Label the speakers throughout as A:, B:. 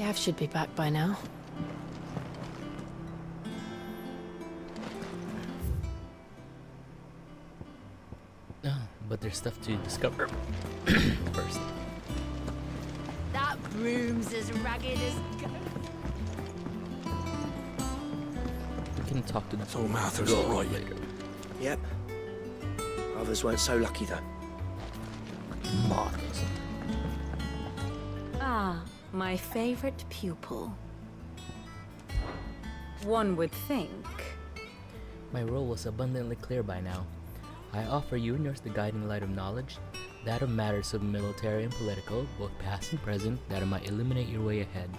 A: Gav should be back by now.
B: Oh, but there's stuff to discover first.
C: That broom's as ragged as
B: We can talk to the
D: So Martha's all right.
B: later.
D: Yep. Others weren't so lucky, though.
B: Martha's.
C: Ah, my favorite pupil. One would think.
B: My role was abundantly clear by now. I offer you and yours the guiding light of knowledge, that of matters of military and political, both past and present, that it might illuminate your way ahead.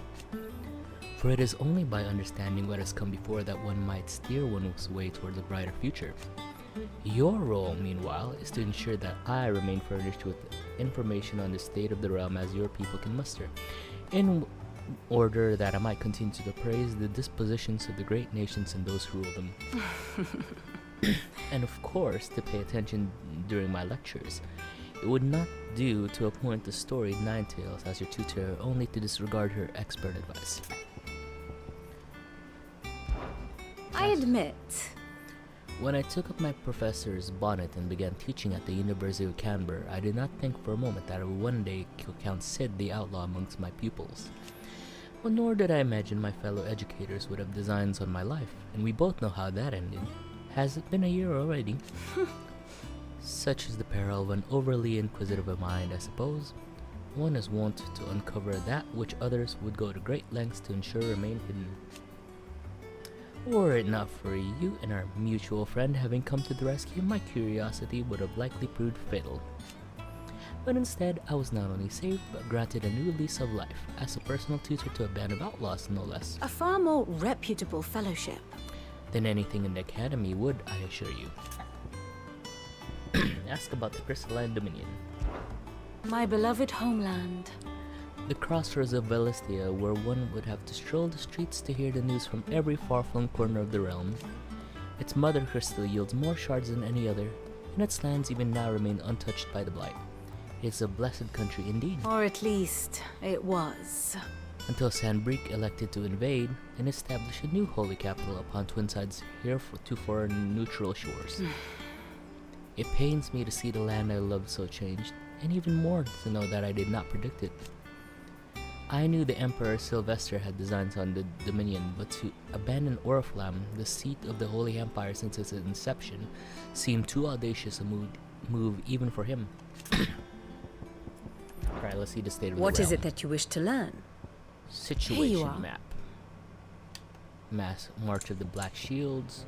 B: For it is only by understanding what has come before that one might steer one's way towards a brighter future. Your role, meanwhile, is to ensure that I remain furnished with information on the state of the realm as your people can muster, in order that I might continue to appraise the dispositions of the great nations and those who rule them. And of course, to pay attention during my lectures. It would not do to appoint the storied Ninetales as your tutor only to disregard her expert advice.
C: I admit.
B: When I took up my professor's bonnet and began teaching at the University of Canberra, I did not think for a moment that I would one day count Sid the outlaw amongst my pupils. But nor did I imagine my fellow educators would have designs on my life, and we both know how that ended. Has it been a year already? Such is the peril of an overly inquisitive mind, I suppose. One is wont to uncover that which others would go to great lengths to ensure remain hidden. Were it not for you and our mutual friend having come to the rescue, my curiosity would have likely proved fatal. But instead, I was not only saved, but granted a new lease of life, as a personal tutor to a band of outlaws, no less.
C: A far more reputable fellowship.
B: Than anything in the academy would, I assure you. Ask about the Crystalline Dominion.
C: My beloved homeland.
B: The crossroads of Velistia, where one would have to stroll the streets to hear the news from every far-flung corner of the realm. Its mother crystal yields more shards than any other, and its lands even now remain untouched by the blight. It's a blessed country indeed.
C: Or at least, it was.
B: Until Sandbreak elected to invade and establish a new holy capital upon Twinside's heretofore neutral shores. It pains me to see the land I loved so changed, and even more to know that I did not predict it. I knew the Emperor Sylvester had designs on the Dominion, but to abandon Oriflamme, the seat of the Holy Empire since its inception, seemed too audacious a move even for him. Alright, let's see the state of the realm.
C: What is it that you wish to learn?
B: Situation map. Mass March of the Black Shields.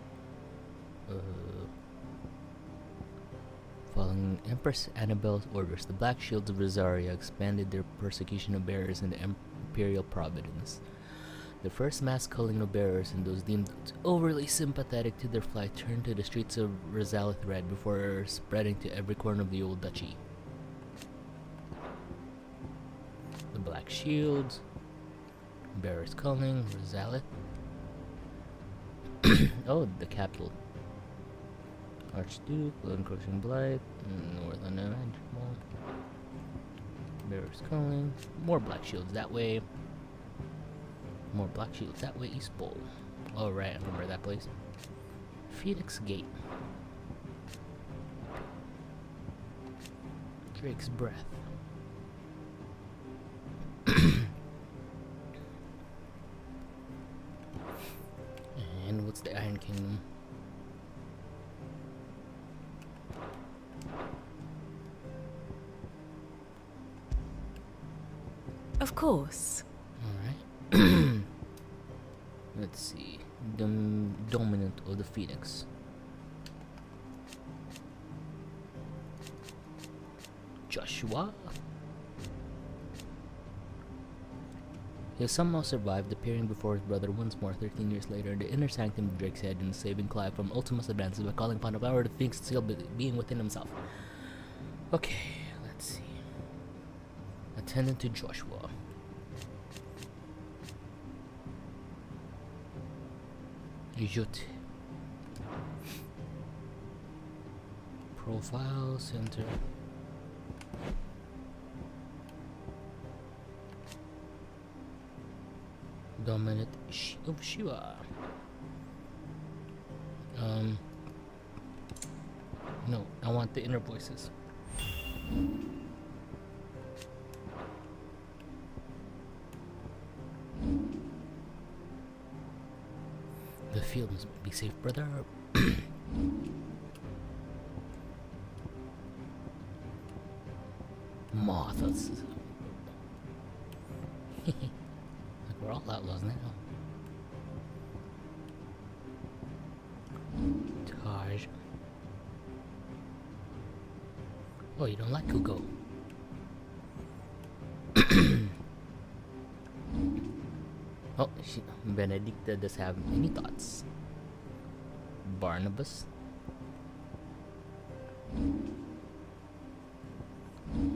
B: Following Empress Annabelle's orders, the Black Shields of Rosaria expanded their persecution of bearers in the Imperial Providence. The first mass culling of bearers and those deemed overly sympathetic to their flight turned to the streets of Rosalith Red before spreading to every corner of the old duchy. The Black Shields, bearers culling, Rosalith. Oh, the capital. Archduke, encroaching blight, Northern Unimaginable. Bearers calling. More black shields that way. More black shields that way. East Bowl. Oh right, I remember that place. Phoenix Gate. Drake's Breath. And what's the Iron Kingdom?
C: Of course.
B: Alright. Let's see. Dominant of the Phoenix. Joshua. He has somehow survived, appearing before his brother once more 13 years later in the inner sanctum of Drake's Head and saving Clive from Ultima's advances by calling upon the power of the Phoenix still being within himself. Okay, let's see. Attendant to Joshua. Jut. Profile center. Dominant of Shiva. No, I want the inner voices. The field must be safe, brother. Moths. Like we're all outlaws now. Taj. Oh, you don't like Kuko? Oh, Benedicta does have any thoughts. Barnabas.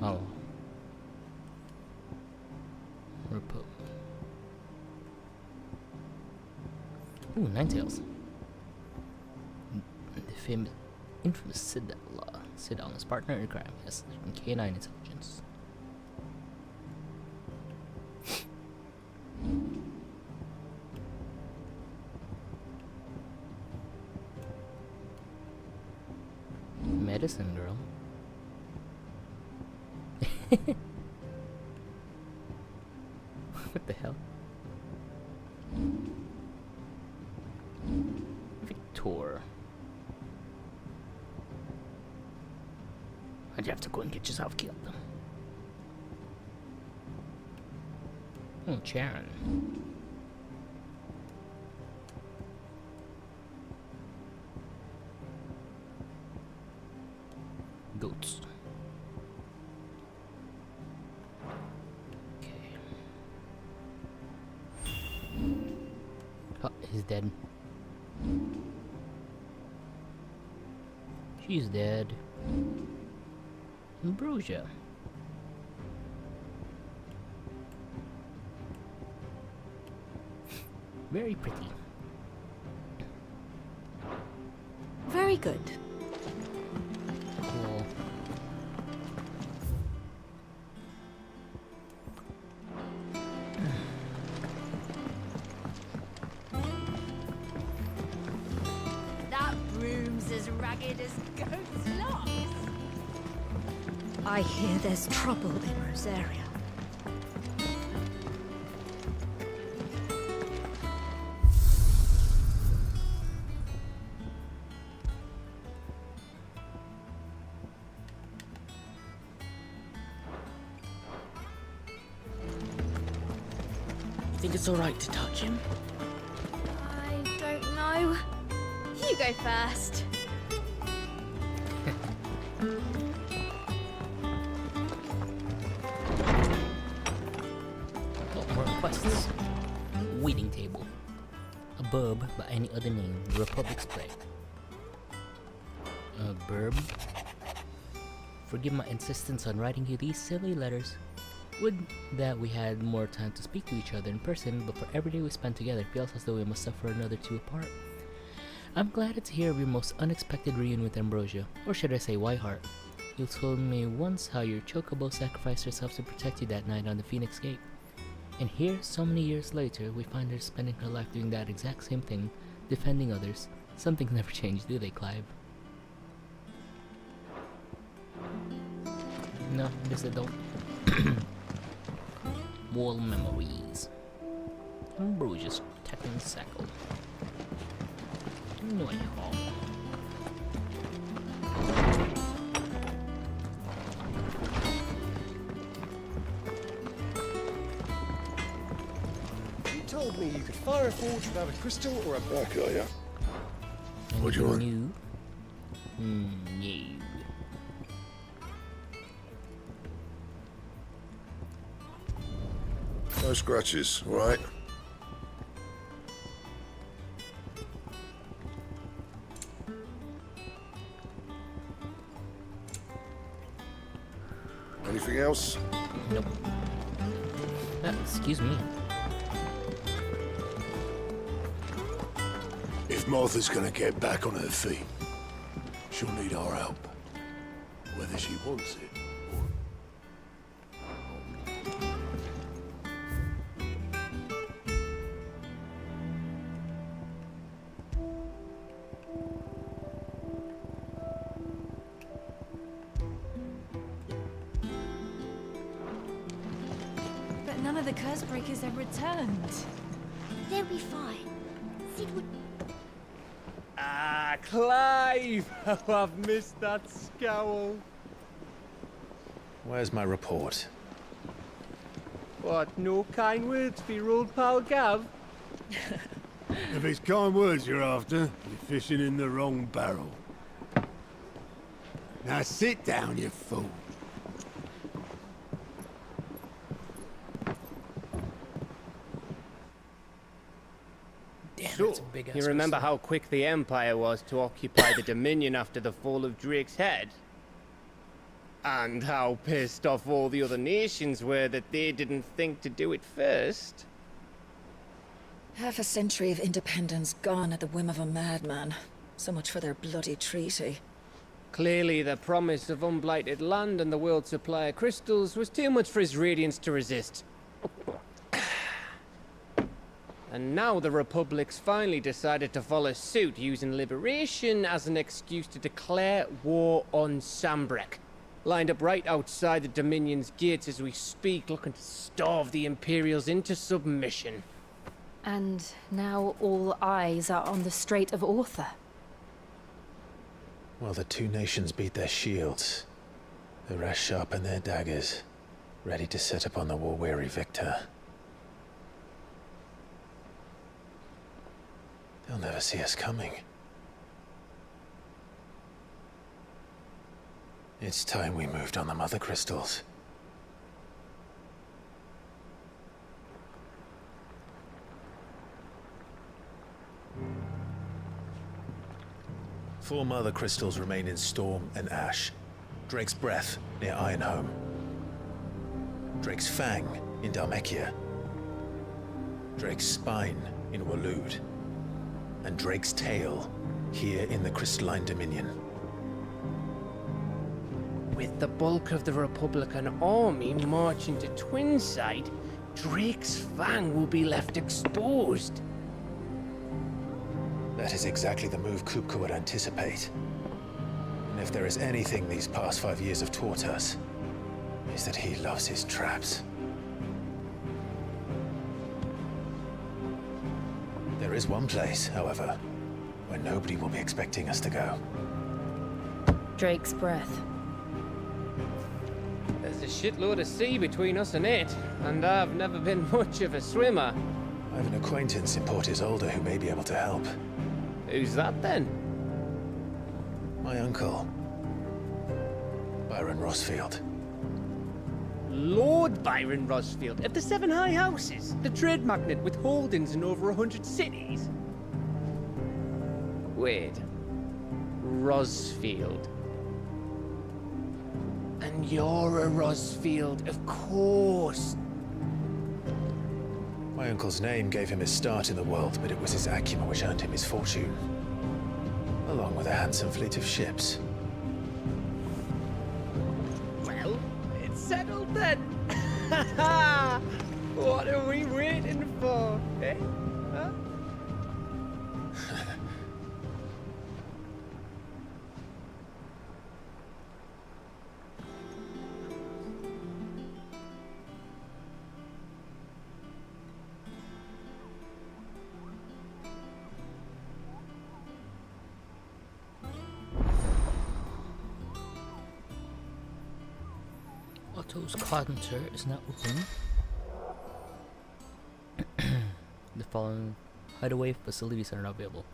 B: Oh. Repo. Ooh, Ninetails. The famous, infamous Sid on his partner in crime. Yes, from K9 Intelligence. Medicine girl. What the hell? Victor. Why'd you have to go and get yourself killed? Oh, Charon. Goats. Okay. Oh, he's dead. She's dead. Ambrosia. Very pretty.
C: Very good.
B: Cool.
A: That broom's as ragged as goat's locks.
C: I hear there's trouble in Rosaria.
B: You think it's alright to touch him?
A: I don't know. You go first.
B: Oh, more requests. Waiting table. A burb by any other name. The Republic's play. A burb? Forgive my insistence on writing you these silly letters. Would that we had more time to speak to each other in person, but for every day we spend together, it feels as though we must suffer another two apart. I'm glad to hear of your most unexpected reunion with Ambrosia, or should I say Whiteheart. You told me once how your chocobo sacrificed herself to protect you that night on the Phoenix Gate. And here, so many years later, we find her spending her life doing that exact same thing, defending others. Some things never change, do they, Clive? No, I guess they don't. Wall memories. Ambrosia's Technical. No,
E: You told me you could fire a forge without a crystal or a block.
F: Okay, yeah. What do you want?
B: New? No.
F: No scratches, all right? Anything else?
B: Nope. Excuse me.
F: If Martha's gonna get back on her feet, she'll need our help. Whether she wants it or...
A: None of the curse breakers have returned.
C: They'll be fine. Sid would...
G: Ah, Clive! Oh, I've missed that scowl.
H: Where's my report?
G: What, no kind words for your old pal Gav?
F: If it's kind words you're after, you're fishing in the wrong barrel. Now sit down, you fool.
B: Damn,
G: So,
B: that's a big ass
G: you remember
B: crystal.
G: how quick the Empire was to occupy the Dominion after the fall of Drake's head? And how pissed off all the other nations were that they didn't think to do it first?
I: Half a century of independence gone at the whim of a madman. So much for their bloody treaty.
G: Clearly, the promise of unblighted land and the world's supply of crystals was too much for his radiance to resist. And now the Republic's finally decided to follow suit, using liberation as an excuse to declare war on Sambrek. Lined up right outside the Dominion's gates as we speak, looking to starve the Imperials into submission.
C: And now all eyes are on the Strait of Author.
H: Well, the two nations beat their shields. The rest sharpen their daggers, ready to set upon the war-weary victor. They'll never see us coming. It's time we moved on the mother crystals. Four mother crystals remain in Storm and Ash. Drake's Breath near Ironhome. Drake's Fang in Dhalmekia. Drake's Spine in Waloed. And Drake's Tail here in the Crystalline Dominion.
G: With the bulk of the Republican army marching to Twinside, Drake's Fang will be left exposed.
H: That is exactly the move Kupka would anticipate. And if there is anything these past 5 years have taught us, is that he loves his traps. There is one place, however, where nobody will be expecting us to go.
C: Drake's Breath.
G: There's a shitload of sea between us and it, and I've never been much of a swimmer.
H: I have an acquaintance in Port Isolde who may be able to help.
G: Who's that then?
H: My uncle, Byron Rosfield.
G: Lord Byron Rosfield of the Seven High Houses, the trade magnate with holdings in over 100 cities. Wait, Rosfield. And you're a Rosfield, of course.
H: My uncle's name gave him his start in the world, but it was his acumen which earned him his fortune. Along with a handsome fleet of ships.
G: Well, it's settled then. What are we waiting for, eh? Huh?
B: Otto's counter is not open. The following hideaway facilities are not available.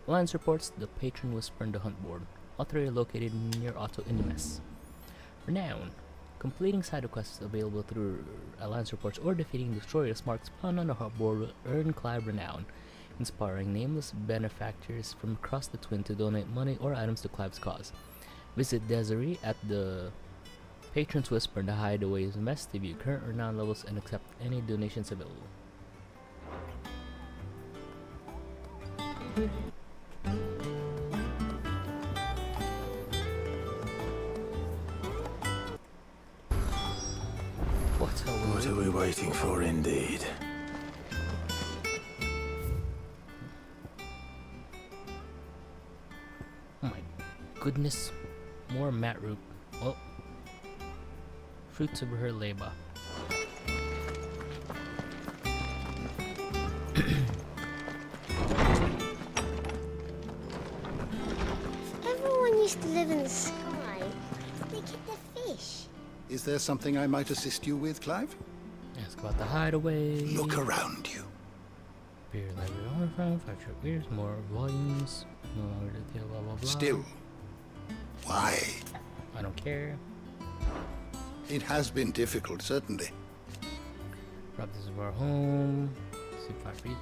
B: Alliance reports the Patron Whisper and the Hunt Board. All three are located near Otto Inimes. Renown. Completing side quests available through Alliance reports or defeating destroyers marked spawn on the Hunt Board will earn Clive Renown, inspiring nameless benefactors from across the Twin to donate money or items to Clive's cause. Visit Desiree at the Patron's Whisper in the Hideaway's mess to view current renown levels and accept any donations available.
H: What are we waiting for, indeed?
B: Oh my goodness, more mat root. Well, fruits of her labor.
J: live in the sky. They get their fish.
E: Is there something I might assist you with, Clive?
B: Ask about the hideaway.
E: Look around you.
B: Beer library overflow, 5 short beers, more volumes. No longer detail, blah blah blah.
E: Still, why?
B: I don't care.
E: It has been difficult, certainly.
B: Rob this of our home. See for reason.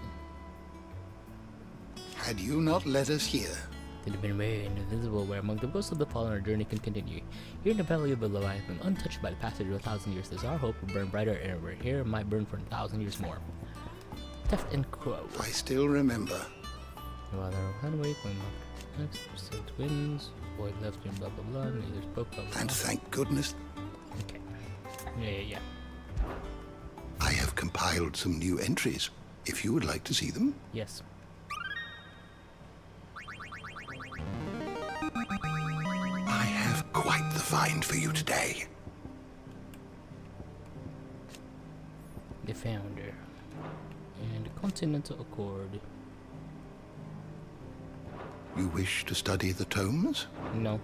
E: Had you not led us here,
B: They'd have been way invisible where among the ghosts of the fallen our journey can continue. Here in the belly of the Leviathan, untouched by the passage of 1,000 years, does our hope will burn brighter and we're here might burn for 1,000 years more. Theft and Crow.
E: I still remember.
B: While they're hideaway, going next, six wins, void left and blah blah blah, neither spoke blah blah blah.
E: And thank goodness,
B: Okay. Yeah.
E: I have compiled some new entries. If you would like to see them.
B: Yes.
E: I have quite the find for you today.
B: The Founder. And the Continental Accord.
E: You wish to study the tomes?
B: No.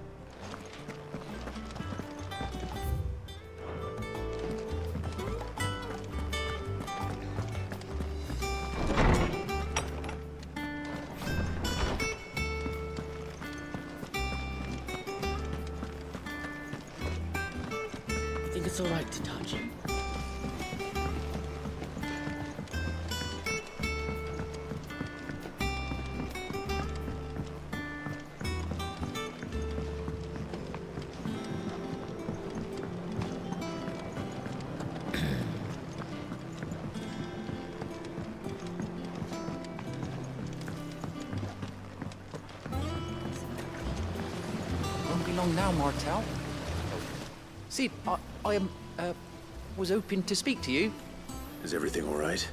K: I think it's alright to touch him. Won't be long now, Martel. See, I was hoping to speak to you.
H: Is everything all right?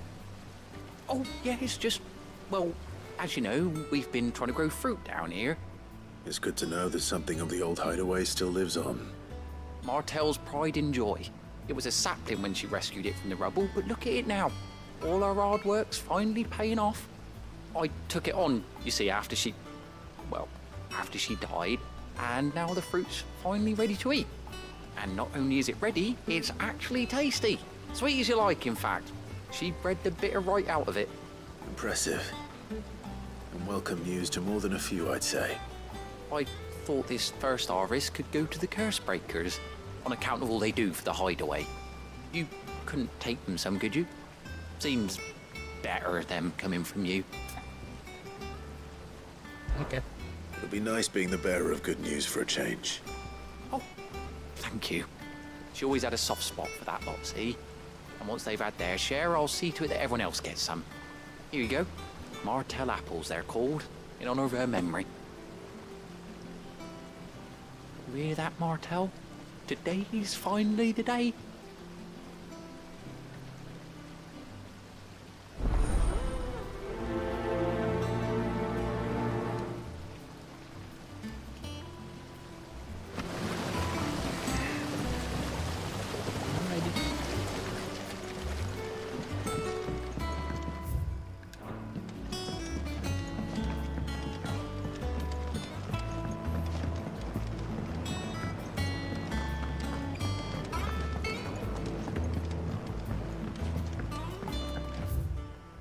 K: Oh, yeah, it's just, well, as you know, we've been trying to grow fruit down here.
H: It's good to know that something of the old hideaway still lives on.
K: Martel's pride and joy. It was a sapling when she rescued it from the rubble, but look at it now. All our hard work's finally paying off. I took it on, you see, after she died, and now the fruit's finally ready to eat. And not only is it ready, it's actually tasty. Sweet as you like, in fact. She bred the bitter right out of it.
H: Impressive. And welcome news to more than a few, I'd say.
K: I thought this first harvest could go to the curse breakers, on account of all they do for the hideaway. You couldn't take them some, could you? Seems better them coming from you.
B: Okay.
H: It'll be nice being the bearer of good news for a change.
K: Oh, thank you. She always had a soft spot for that lot, see? And once they've had their share, I'll see to it that everyone else gets some. Here you go. Martel apples, they're called, in honor of her memory. You hear that, Martel? Today's finally the day.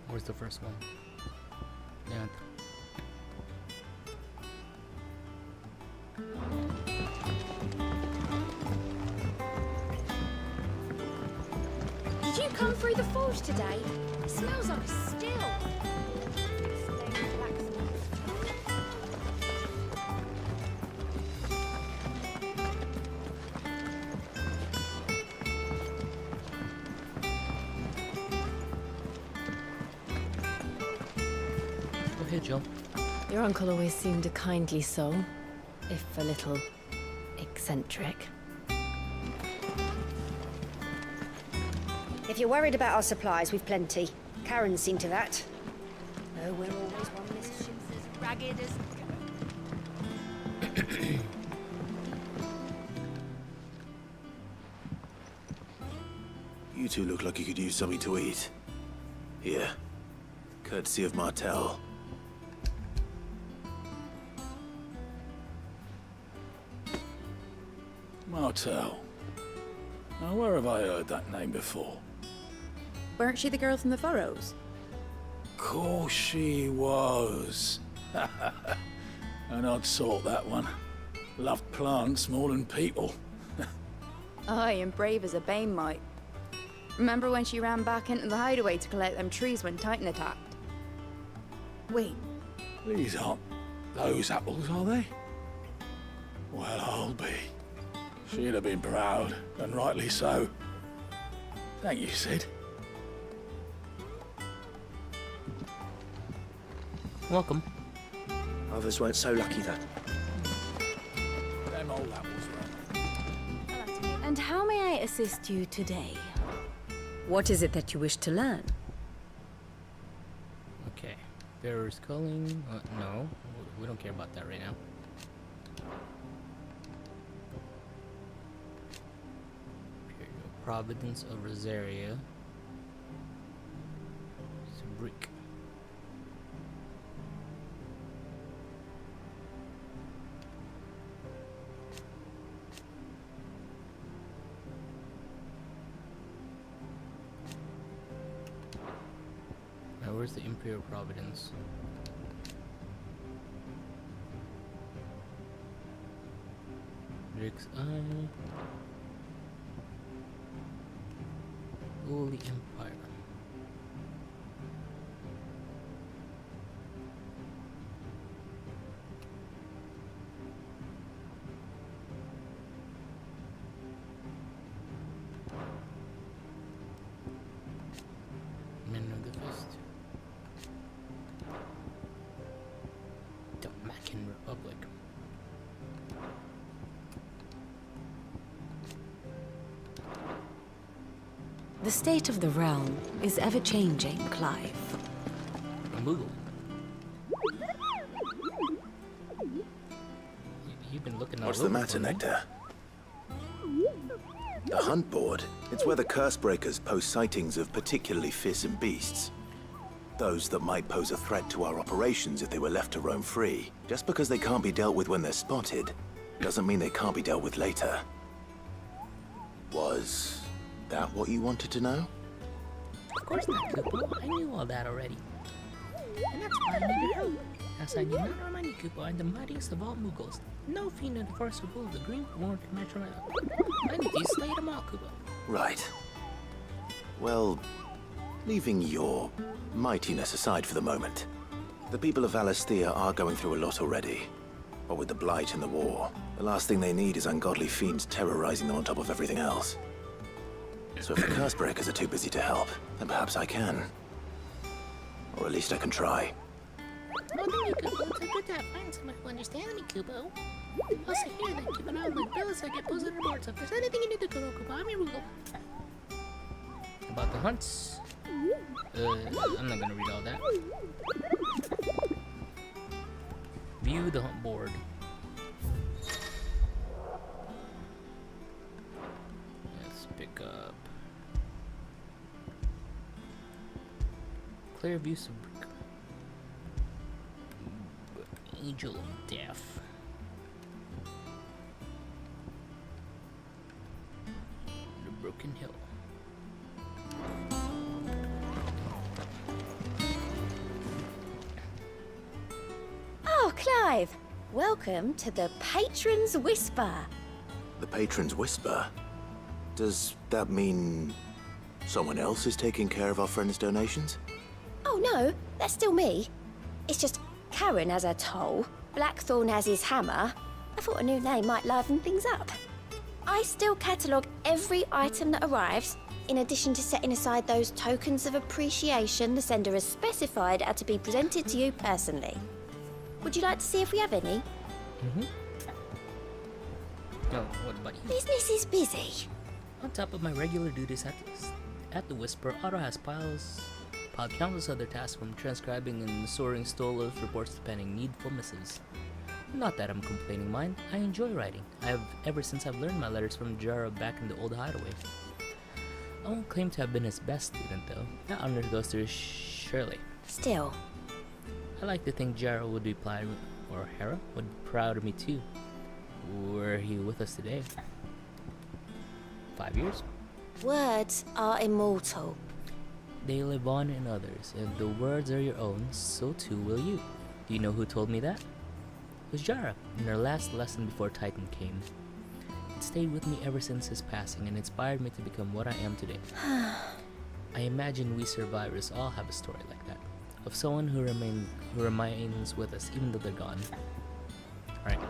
B: Where's the first one? Yeah.
A: Did you come through the forge today? It smells like a still.
B: Go ahead, Joe.
C: Your uncle always seemed a kindly soul, if a little eccentric.
J: If you're worried about our supplies, we've plenty. Karen's seen to that. Oh, we're always one
A: This
J: miss.
A: ship's as ragged as
H: You two look like you could use something to eat. Here. Courtesy of Martel.
F: Martell. Now, where have I heard that name before?
A: Weren't she the girl from the Furrows?
F: Course she was. An odd sort, that one. Loved plants more than people.
A: Aye, and brave as a bane might. Remember when she ran back into the hideaway to collect them trees when Titan attacked? Wait,
F: These aren't those apples, are they? Well, I'll be. She'd have been proud, and rightly so. Thank you, Sid.
B: Welcome.
D: Others weren't so lucky, though.
F: Them old apples were.
C: And how may I assist you today? What is it that you wish to learn?
B: Okay. Bearer's culling. No, we don't care about that right now. Imperial Providence of Rosaria. It's a brick. Now, where's the Imperial Providence? Drake's Eye. Holy Empire. Men of the Fist. The Mackin Republic.
C: The state of the realm is ever-changing, Clive.
B: A Moogle. You've been looking all
D: What's the
B: over
D: matter,
B: for me.
D: Nectar? The hunt board. It's where the Cursebreakers post sightings of particularly fearsome beasts. Those that might pose a threat to our operations if they were left to roam free. Just because they can't be dealt with when they're spotted, doesn't mean they can't be dealt with later. Was that what you wanted to know?
B: Of course not, Koopo. I knew all that already. And that's why I needed help. As I need not remind you, Koopo, I'm the mightiest of all Moogles. No fiend in the forest will the green won't match my up. I need you to slay them all, Koopo.
D: Right. Well, leaving your mightiness aside for the moment, the people of Valisthea are going through a lot already. But with the Blight and the war, the last thing they need is ungodly fiends terrorizing them on top of everything else. So if the Cursebreakers are too busy to help, then perhaps I can. Or at least I can try.
B: Oh, thank you, Koopo. It's a good to find someone who understands me, Koopo. Also here, then, keep an eye on the bills I get posted on board, so if there's anything you need to go, Koopo, I'm your Moogle. About the hunts. I'm not gonna read all that. View the hunt board. Let's pick up clear view Sabrina. Angel of Death. The Broken Hill.
J: Oh, Clive! Welcome to the Patron's Whisper.
D: The Patron's Whisper? Does that mean someone else is taking care of our friend's donations?
J: Oh no, that's still me. It's just Karen has her toll, Blackthorn has his hammer. I thought a new name might liven things up. I still catalogue every item that arrives, in addition to setting aside those tokens of appreciation the sender has specified are to be presented to you personally. Would you like to see if we have any?
B: No, what about you?
J: Business is busy.
B: On top of my regular duties at the Whisper, Otto has piled countless other tasks, from transcribing and sorting Stolos reports to penning needful missives. Not that I'm complaining, mind. I enjoy writing. I have ever since I've learned my letters from Jaro back in the old hideaway. I won't claim to have been his best student, though. That honor goes to Shirley.
J: Still.
B: I like to think Jaro would be proud, or Hera would be proud of me too, were he with us today. 5 years.
J: Words are immortal.
B: They live on in others, and the words are your own, so too will you. Do you know who told me that? It was Jara, in her last lesson before Titan came. It stayed with me ever since his passing and inspired me to become what I am today. I imagine we survivors all have a story like that, of someone who remains with us even though they're gone. Alright.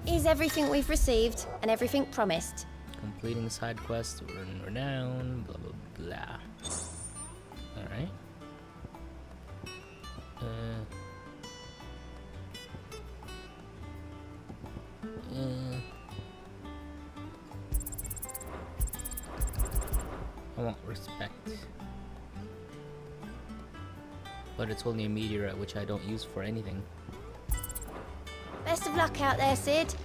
J: Is everything we've received and everything promised?
B: Completing side quests, earn renown, blah blah blah. Alright. I want respect. But it's only a meteorite which I don't use for anything.
J: Best of luck out there, Sid.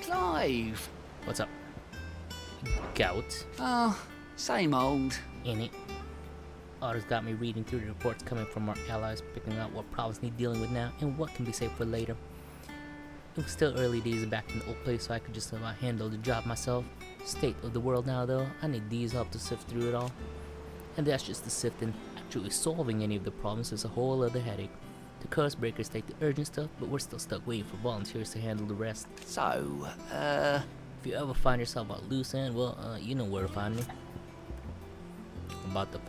K: Clive!
B: What's up? Gout.
K: Oh, same old.
B: In it. Otter's got me reading through the reports coming from our allies, picking out what problems need dealing with now and what can be saved for later. It was still early days back in the old place, so I could just about handle the job myself. State of the world now, though, I need Dee's help to sift through it all. And that's just the sifting. Actually solving any of the problems is a whole other headache. The curse breakers take the urgent stuff, but we're still stuck waiting for volunteers to handle the rest.
K: So,
B: if you ever find yourself at loose end, well, you know where to find me. About the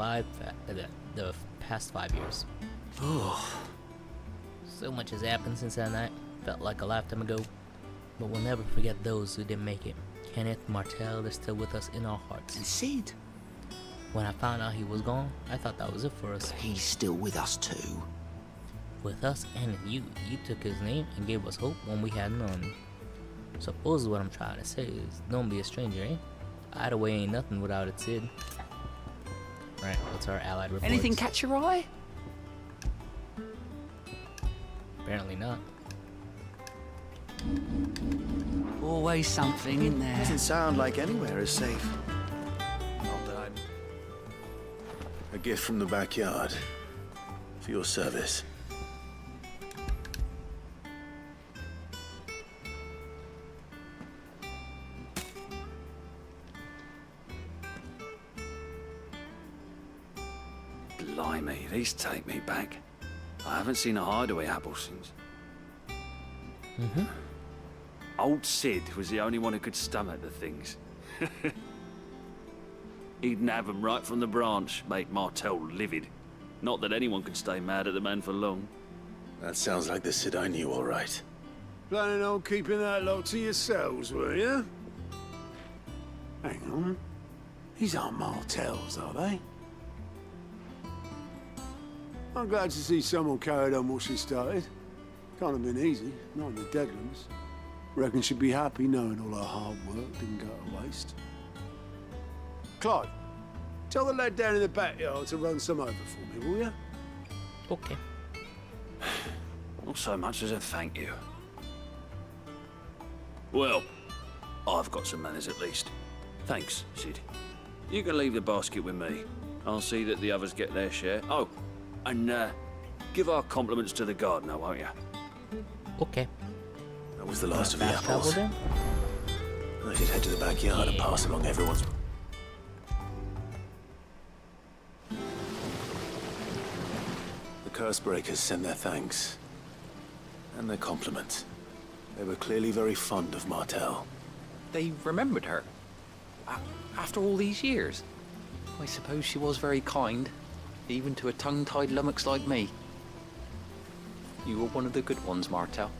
B: past 5 years. So much has happened since that night. Felt like a lifetime ago. But we'll never forget those who didn't make it. Kenneth, Martel, they're still with us in our hearts.
L: And Sid?
B: When I found out he was gone, I thought that was it for us.
L: He's still with us too.
B: With us and you. You took his name and gave us hope when we had none. Suppose what I'm trying to say is, don't be a stranger, eh? Either way ain't nothing without it, Sid. Right, what's our allied reports?
K: anything catch your eye?
B: Apparently not.
L: Always something in there.
H: Doesn't sound like anywhere is safe. Not that I'm... A gift from the backyard. For your service.
L: Blimey, these take me back. I haven't seen a hideaway apple since. Old Sid was the only one who could stomach the things. He'd nab 'em right from the branch, make Martel livid. Not that anyone could stay mad at the man for long.
H: That sounds like the Sid I knew, all right.
M: Planning on keeping that lot to yourselves, were you? Hang on. These aren't Martels, are they? I'm glad to see someone carried on what she started. Can't have been easy, not in the Deadlands. Reckon she'd be happy knowing all her hard work didn't go to waste. Clive, tell the lad down in the backyard to run some over for me, will you?
B: Okay.
L: Not so much as a thank you. Well, I've got some manners at least. Thanks, Sid. You can leave the basket with me. I'll see that the others get their share. Oh, and give our compliments to the gardener, won't you?
B: Okay.
H: That was the last of the
B: Fast travel
H: apples.
B: then?
H: I should head to the backyard and pass along everyone's... The curse breakers sent their thanks. And their compliments. They were clearly very fond of Martel.
K: They remembered her. After all these years. I suppose she was very kind, even to a tongue-tied lummox like me. You were one of the good ones, Martel.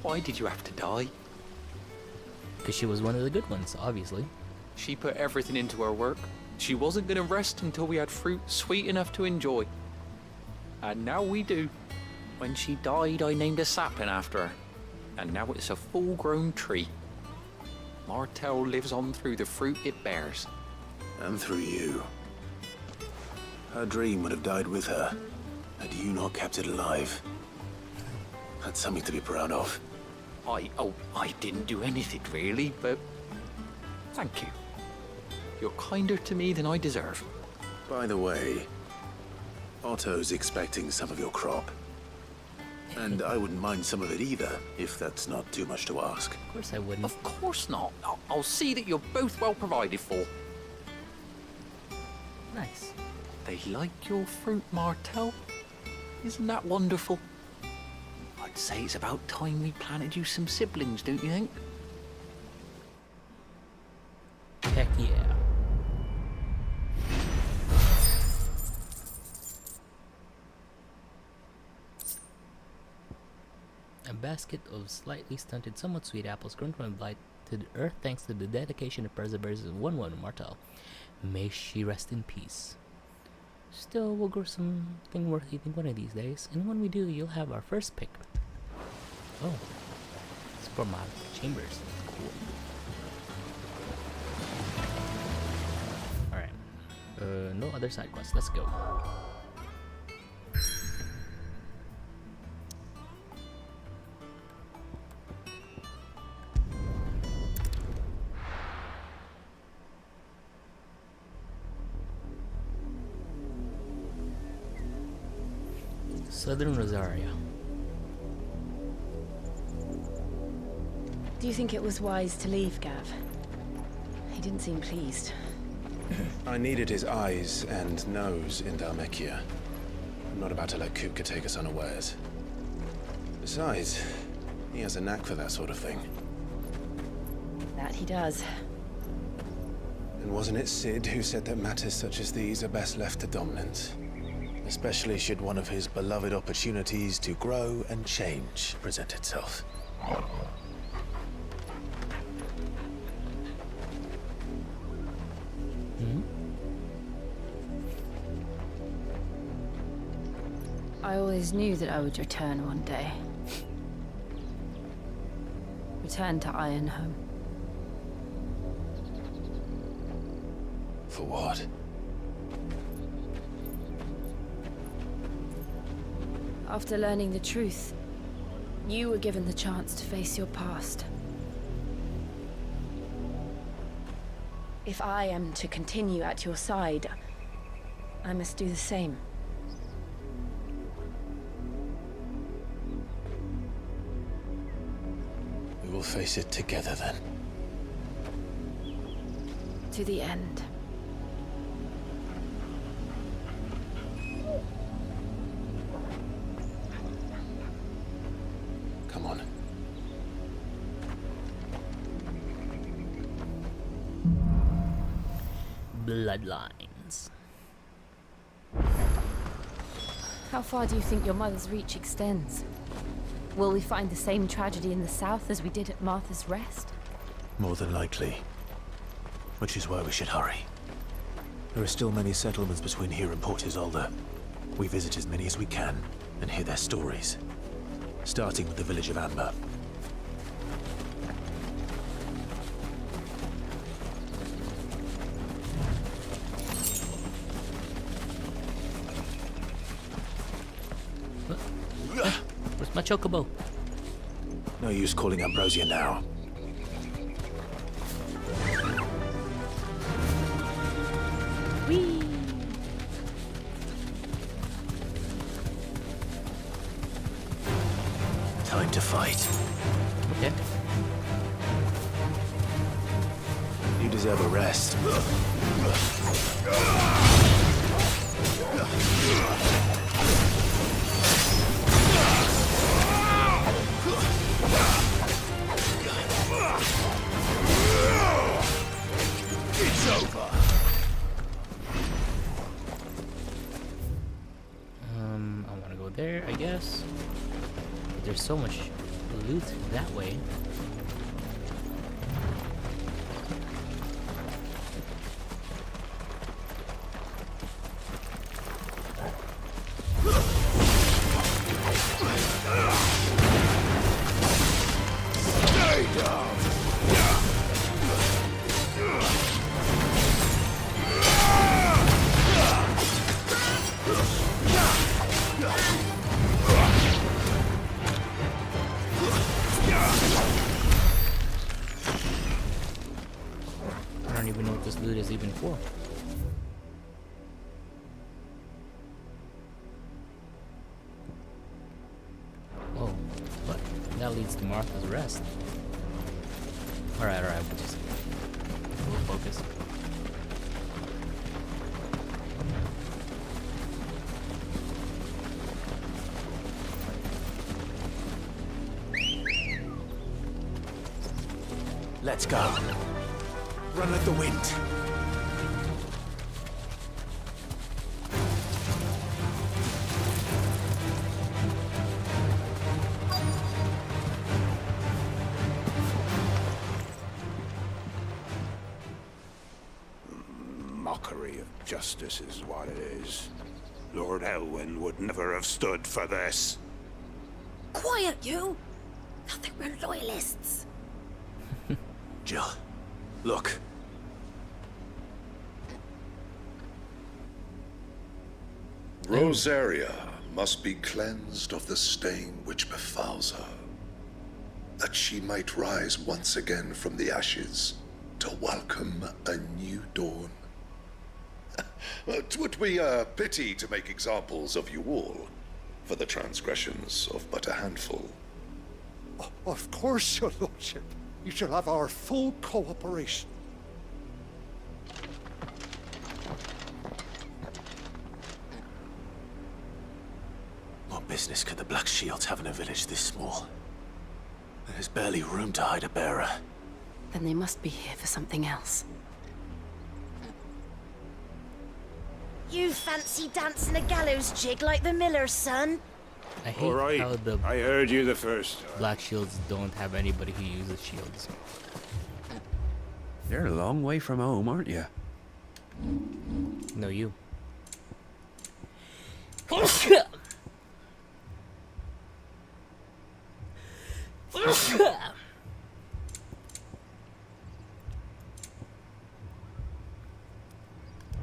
K: Why did you have to die?
B: Because she was one of the good ones, obviously.
K: She put everything into her work. She wasn't going to rest until we had fruit sweet enough to enjoy. And now we do. When she died, I named a sapling after her. And now it's a full-grown tree. Martel lives on through the fruit it bears.
H: And through you. Her dream would have died with her, had you not kept it alive. That's something to be proud of.
K: I didn't do anything really, but thank you. You're kinder to me than I deserve.
H: By the way, Otto's expecting some of your crop.
D: And I wouldn't mind some of it either, if that's not too much to ask.
B: Of course I wouldn't.
K: Of course not. I'll see that you're both well provided for.
B: Nice.
K: They like your fruit, Martel. Isn't that wonderful? I'd say it's about time we planted you some siblings, don't you think?
B: Heck yeah. A basket of slightly stunted, somewhat sweet apples grown from a blight to the earth thanks to the dedication and perseverance of one Martel. May she rest in peace. Still, we'll grow something worth eating one of these days, and when we do, you'll have our first pick. Oh, it's for my chambers. Cool. Alright. No other side quests. Let's go. Southern Rosaria.
C: Do you think it was wise to leave, Gav? He didn't seem pleased.
H: I needed his eyes and nose in Dhalmekia. I'm not about to let Kupka take us unawares. Besides, he has a knack for that sort of thing.
C: That he does.
H: And wasn't it Sid who said that matters such as these are best left to dominance? Especially should one of his beloved opportunities to grow and change present itself.
C: I always knew that I would return one day. Return to Ironhome.
H: For what?
C: After learning the truth, you were given the chance to face your past. If I am to continue at your side, I must do the same.
H: We will face it together then.
C: To the end.
H: Come on.
B: Bloodlines.
C: How far do you think your mother's reach extends? Will we find the same tragedy in the south as we did at Martha's Rest?
H: More than likely. Which is why we should hurry. There are still many settlements between here and Port Isolde. We visit as many as we can and hear their stories. Starting with the village of Amber.
B: Where's my chocobo?
H: No use calling Ambrosia now.
C: Whee!
H: Time to fight.
B: Okay.
H: You deserve a rest. It's over.
B: I want to go there, I guess. But there's so much loot that way. I don't even know what this loot is even for. Martha's Rest. Alright, we'll just... We'll focus.
H: Let's go. Run like the wind.
E: Mockery of justice is what it is. Lord Elwyn would never have stood for this.
J: Quiet, you! Nothing, we're loyalists.
H: Jill, look.
N: Rosaria must be cleansed of the stain which befouls her, that she might rise once again from the ashes to welcome a new dawn. It would be a pity to make examples of you all for the transgressions of but a handful.
M: Of course, your lordship. You shall have our full cooperation.
H: What business could the Black Shields have in a village this small? There's barely room to hide a bearer.
C: Then they must be here for something else.
J: You fancy dancing a gallows jig like the miller's son?
B: I hate how the
M: I heard you the first.
B: Black Shields don't have anybody who uses shields.
L: You're a long way from home, aren't you?
B: No, you.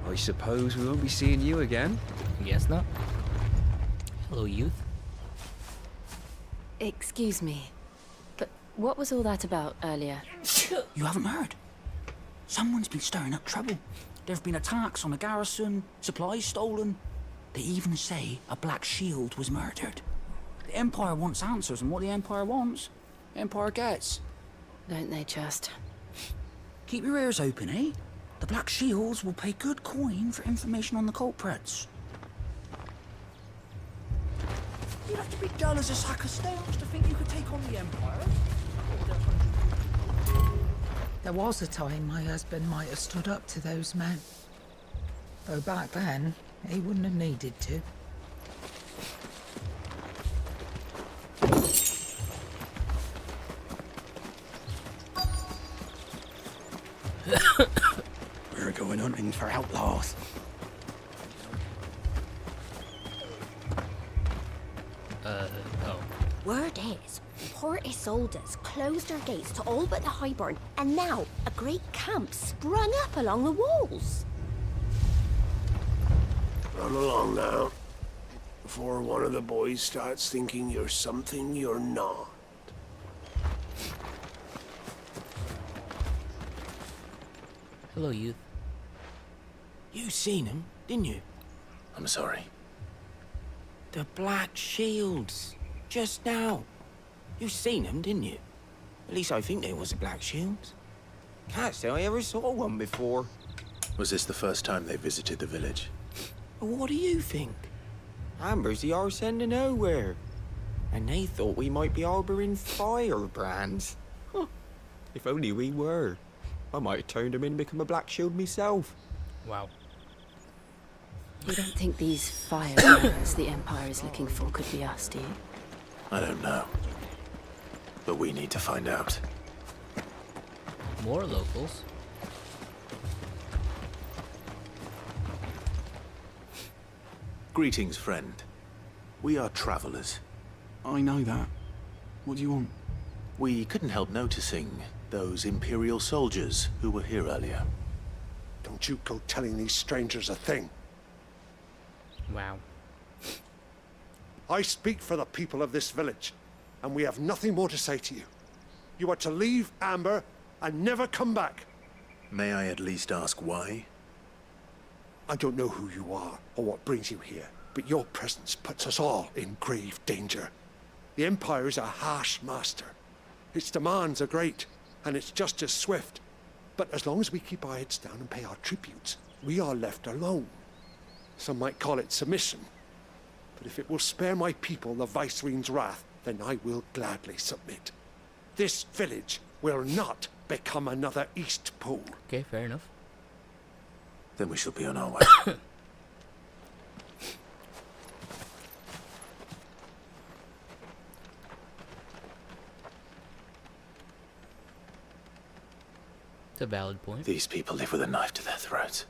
L: I suppose we won't be seeing you again.
B: Guess not. Hello, youth.
C: Excuse me, but what was all that about earlier?
O: You haven't heard? Someone's been stirring up trouble. There've been attacks on the garrison, supplies stolen. They even say a Black Shield was murdered. The Empire wants answers, and what the Empire wants, the Empire gets.
C: Don't they just?
O: Keep your ears open, eh? The Black Shields will pay good coin for information on the culprits. You'd have to be dull as a sack of stones to think you could take on the Empire.
P: There was a time my husband might have stood up to those men. Though back then, he wouldn't have needed to.
O: We're going hunting for outlaws.
B: Oh.
J: Word is, Port Isolde's closed their gates to all but the Highborn, and now a great camp sprung up along the walls.
M: Run along now, before one of the boys starts thinking you're something you're not.
B: Hello, youth.
O: You seen him, didn't you?
H: I'm sorry.
O: The Black Shields. Just now. You seen them, didn't you? At least I think they was the Black Shields. Can't say I ever saw one before.
H: Was this the first time they visited the village?
O: Well, what do you think? Amber's the arse end of nowhere. And they thought we might be harbouring firebrands. Huh. If only we were. I might have turned them in and become a Black Shield myself.
B: Wow.
C: You don't think these firebrands the Empire is looking for could be us, do you?
H: I don't know. But we need to find out.
B: More locals.
H: Greetings, friend. We are travelers.
O: I know that. What do you want?
H: We couldn't help noticing those Imperial soldiers who were here earlier.
M: Don't you go telling these strangers a thing.
B: Wow.
M: I speak for the people of this village, and we have nothing more to say to you. You are to leave Amber and never come back.
H: May I at least ask why?
M: I don't know who you are or what brings you here, but your presence puts us all in grave danger. The Empire is a harsh master,
E: Its demands are great, and it's just as swift. But as long as we keep our heads down and pay our tributes, we are left alone. Some might call it submission. But if it will spare my people the Viceroy's wrath, then I will gladly submit. This village will not become another East Pool.
B: Okay, fair enough.
D: Then we shall be on our way.
B: It's a valid point.
D: These people live with a knife to their throats.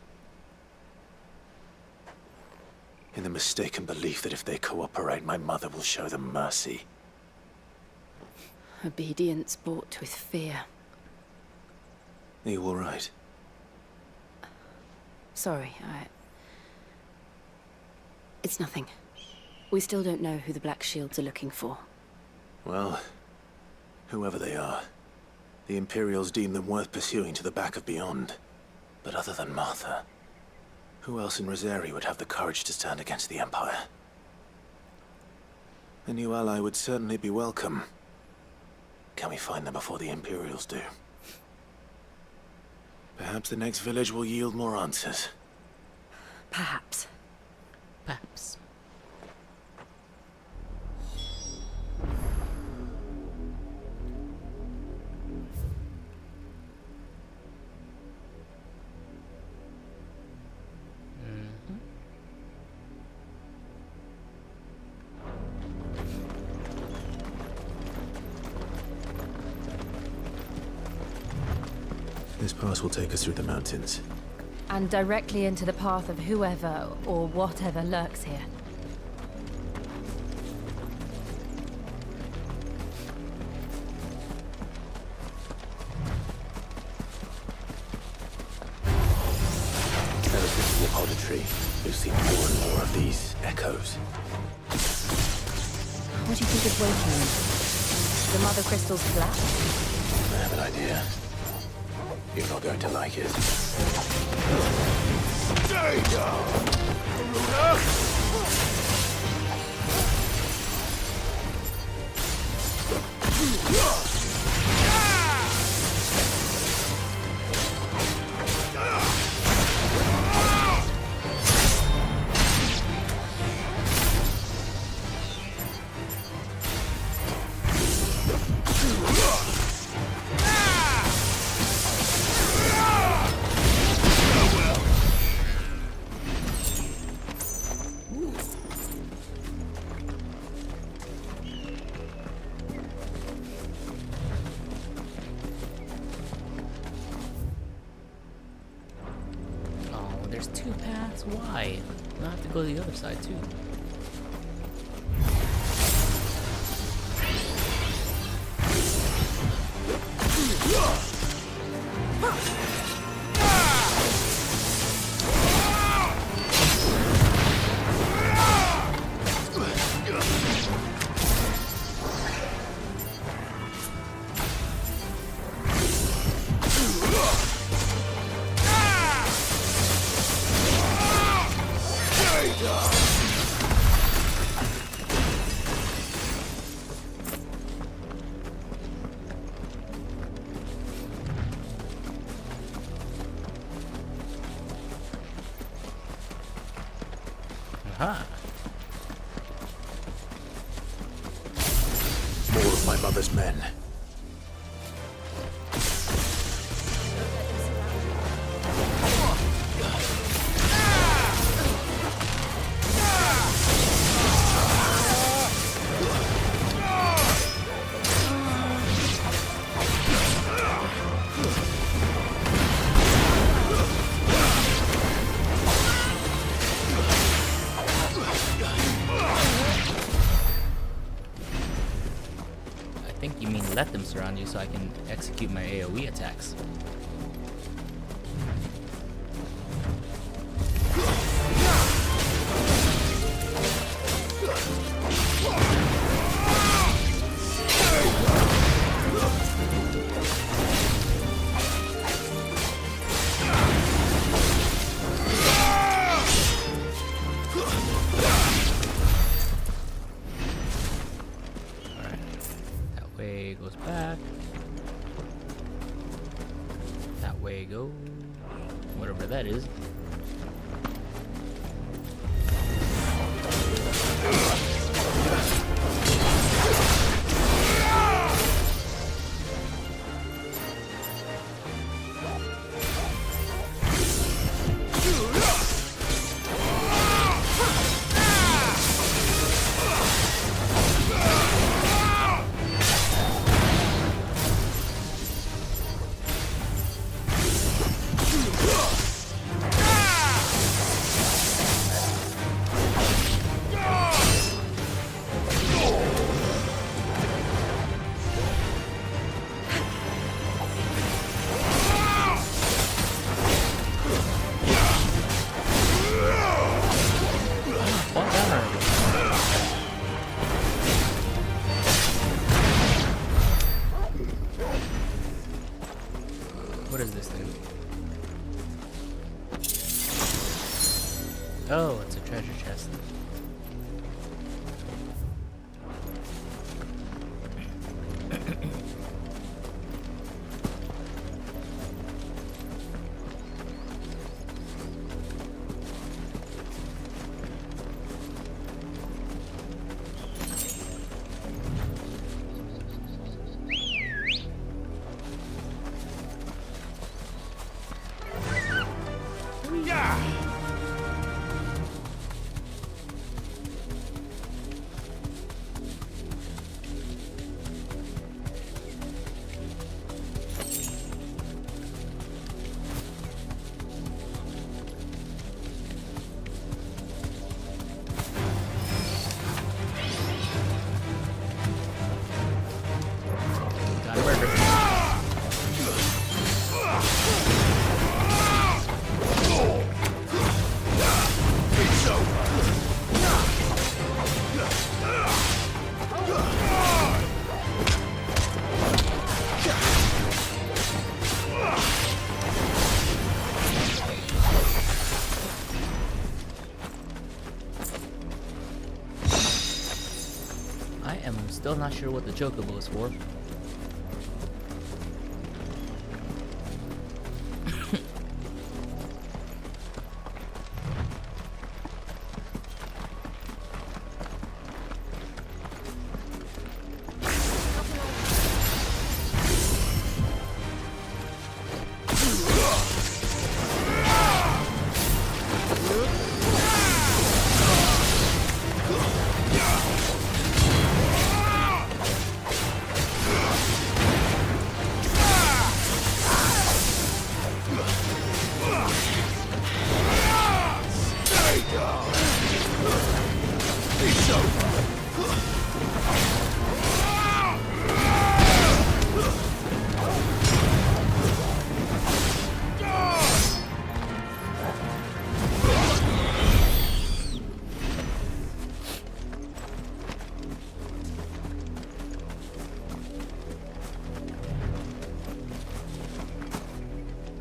D: In the mistaken belief that if they cooperate, my mother will show them mercy.
C: Obedience bought with fear.
D: Are you all right?
C: Sorry, It's nothing. We still don't know who the Black Shields are looking for.
D: Well, whoever they are, the Imperials deem them worth pursuing to the back of beyond. But other than Martha, who else in Rosari would have the courage to stand against the Empire? A new ally would certainly be welcome. Can we find them before the Imperials do? Perhaps the next village will yield more answers.
C: Perhaps.
B: Perhaps.
D: This pass will take us through the mountains.
C: And directly into the path of whoever or whatever lurks here.
D: Ever since the auditory, we've seen more and more of these echoes.
C: What do you think is waking them? The mother crystal's collapse?
D: I have an idea. You're not going to like it.
B: There's two paths. Why? I have to go to the other side too. Aha.
D: More of my mother's men.
B: I think you mean let them surround you so I can execute my AoE attacks. Way goes back. Whatever that is. What is this thing? Oh, it's a treasure chest. Still not sure what the chocobo is for.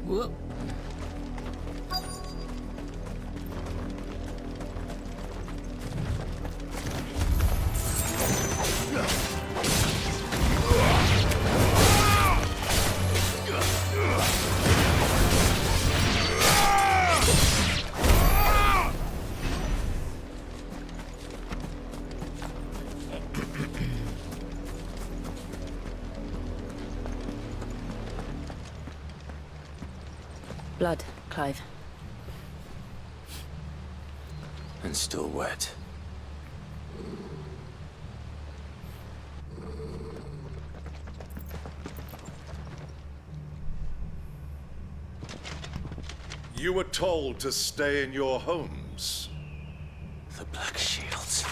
B: Whoop.
C: Blood, Clive.
D: And still wet.
N: You were told to stay in your homes.
D: The Black Shields.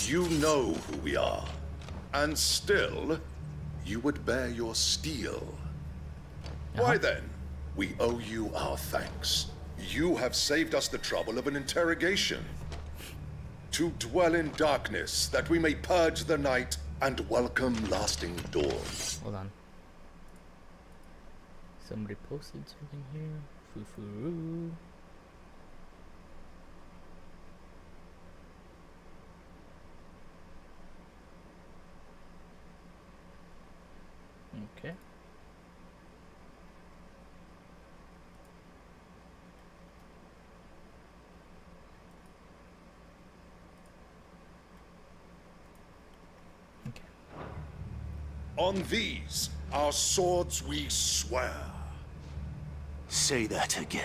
N: You know who we are. And still, you would bear your steel. Why then? We owe you our thanks. You have saved us the trouble of an interrogation. To dwell in darkness, that we may purge the night and welcome lasting dawn.
B: Hold on. Somebody posted something here. Foo-foo-roo. Okay.
N: On these, our swords we swear.
D: Say that again.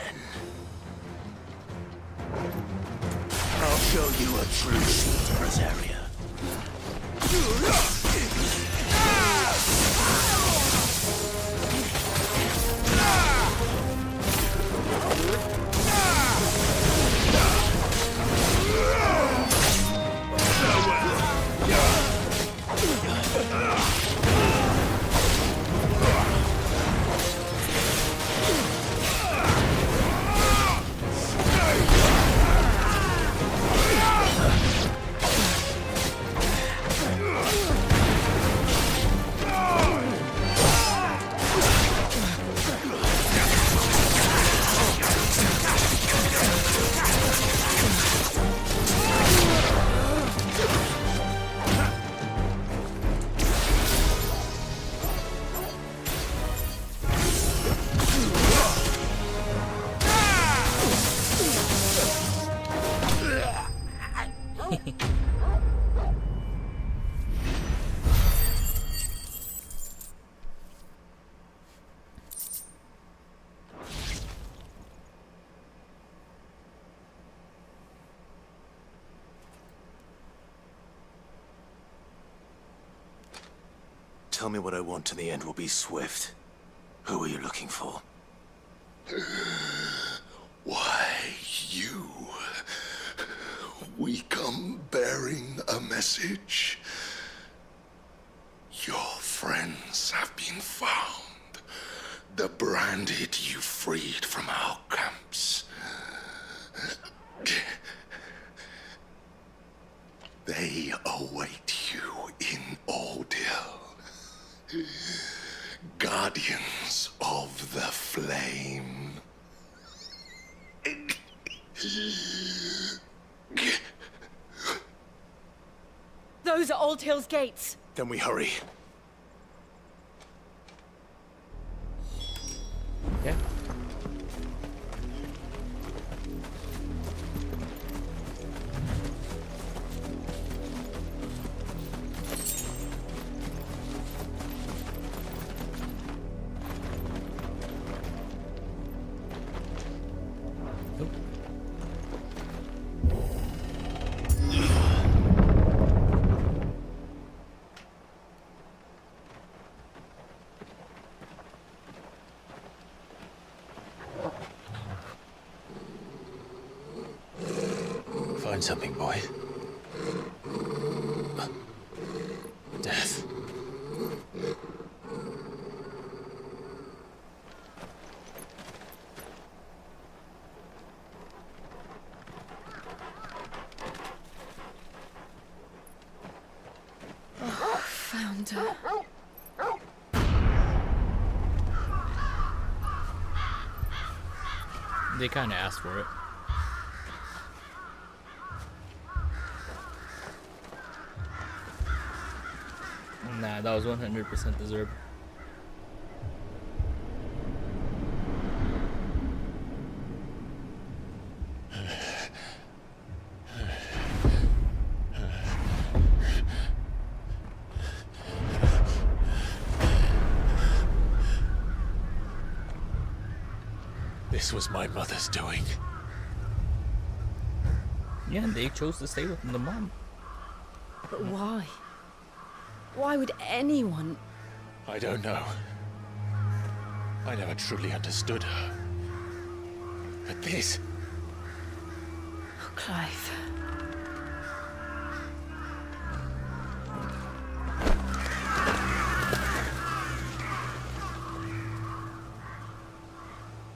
D: I'll show you a true shooter's area. Tell me what I want and the end will be swift. Who are you looking for?
N: Why, you. We come bearing a message. Your friends have been found. The branded you freed from our camps. They await you in Ordeal. Guardians of the Flame.
C: Those are Old Hill's gates.
D: Then we hurry.
B: Okay.
H: Find something, boy. Death.
C: Found her.
B: They kind of asked for it. Nah, that was 100% deserved.
H: This was my mother's doing.
B: Yeah, and they chose to stay with the mom.
C: But why? Why would anyone?
H: I don't know. I never truly understood her. But this...
C: Oh, Clive.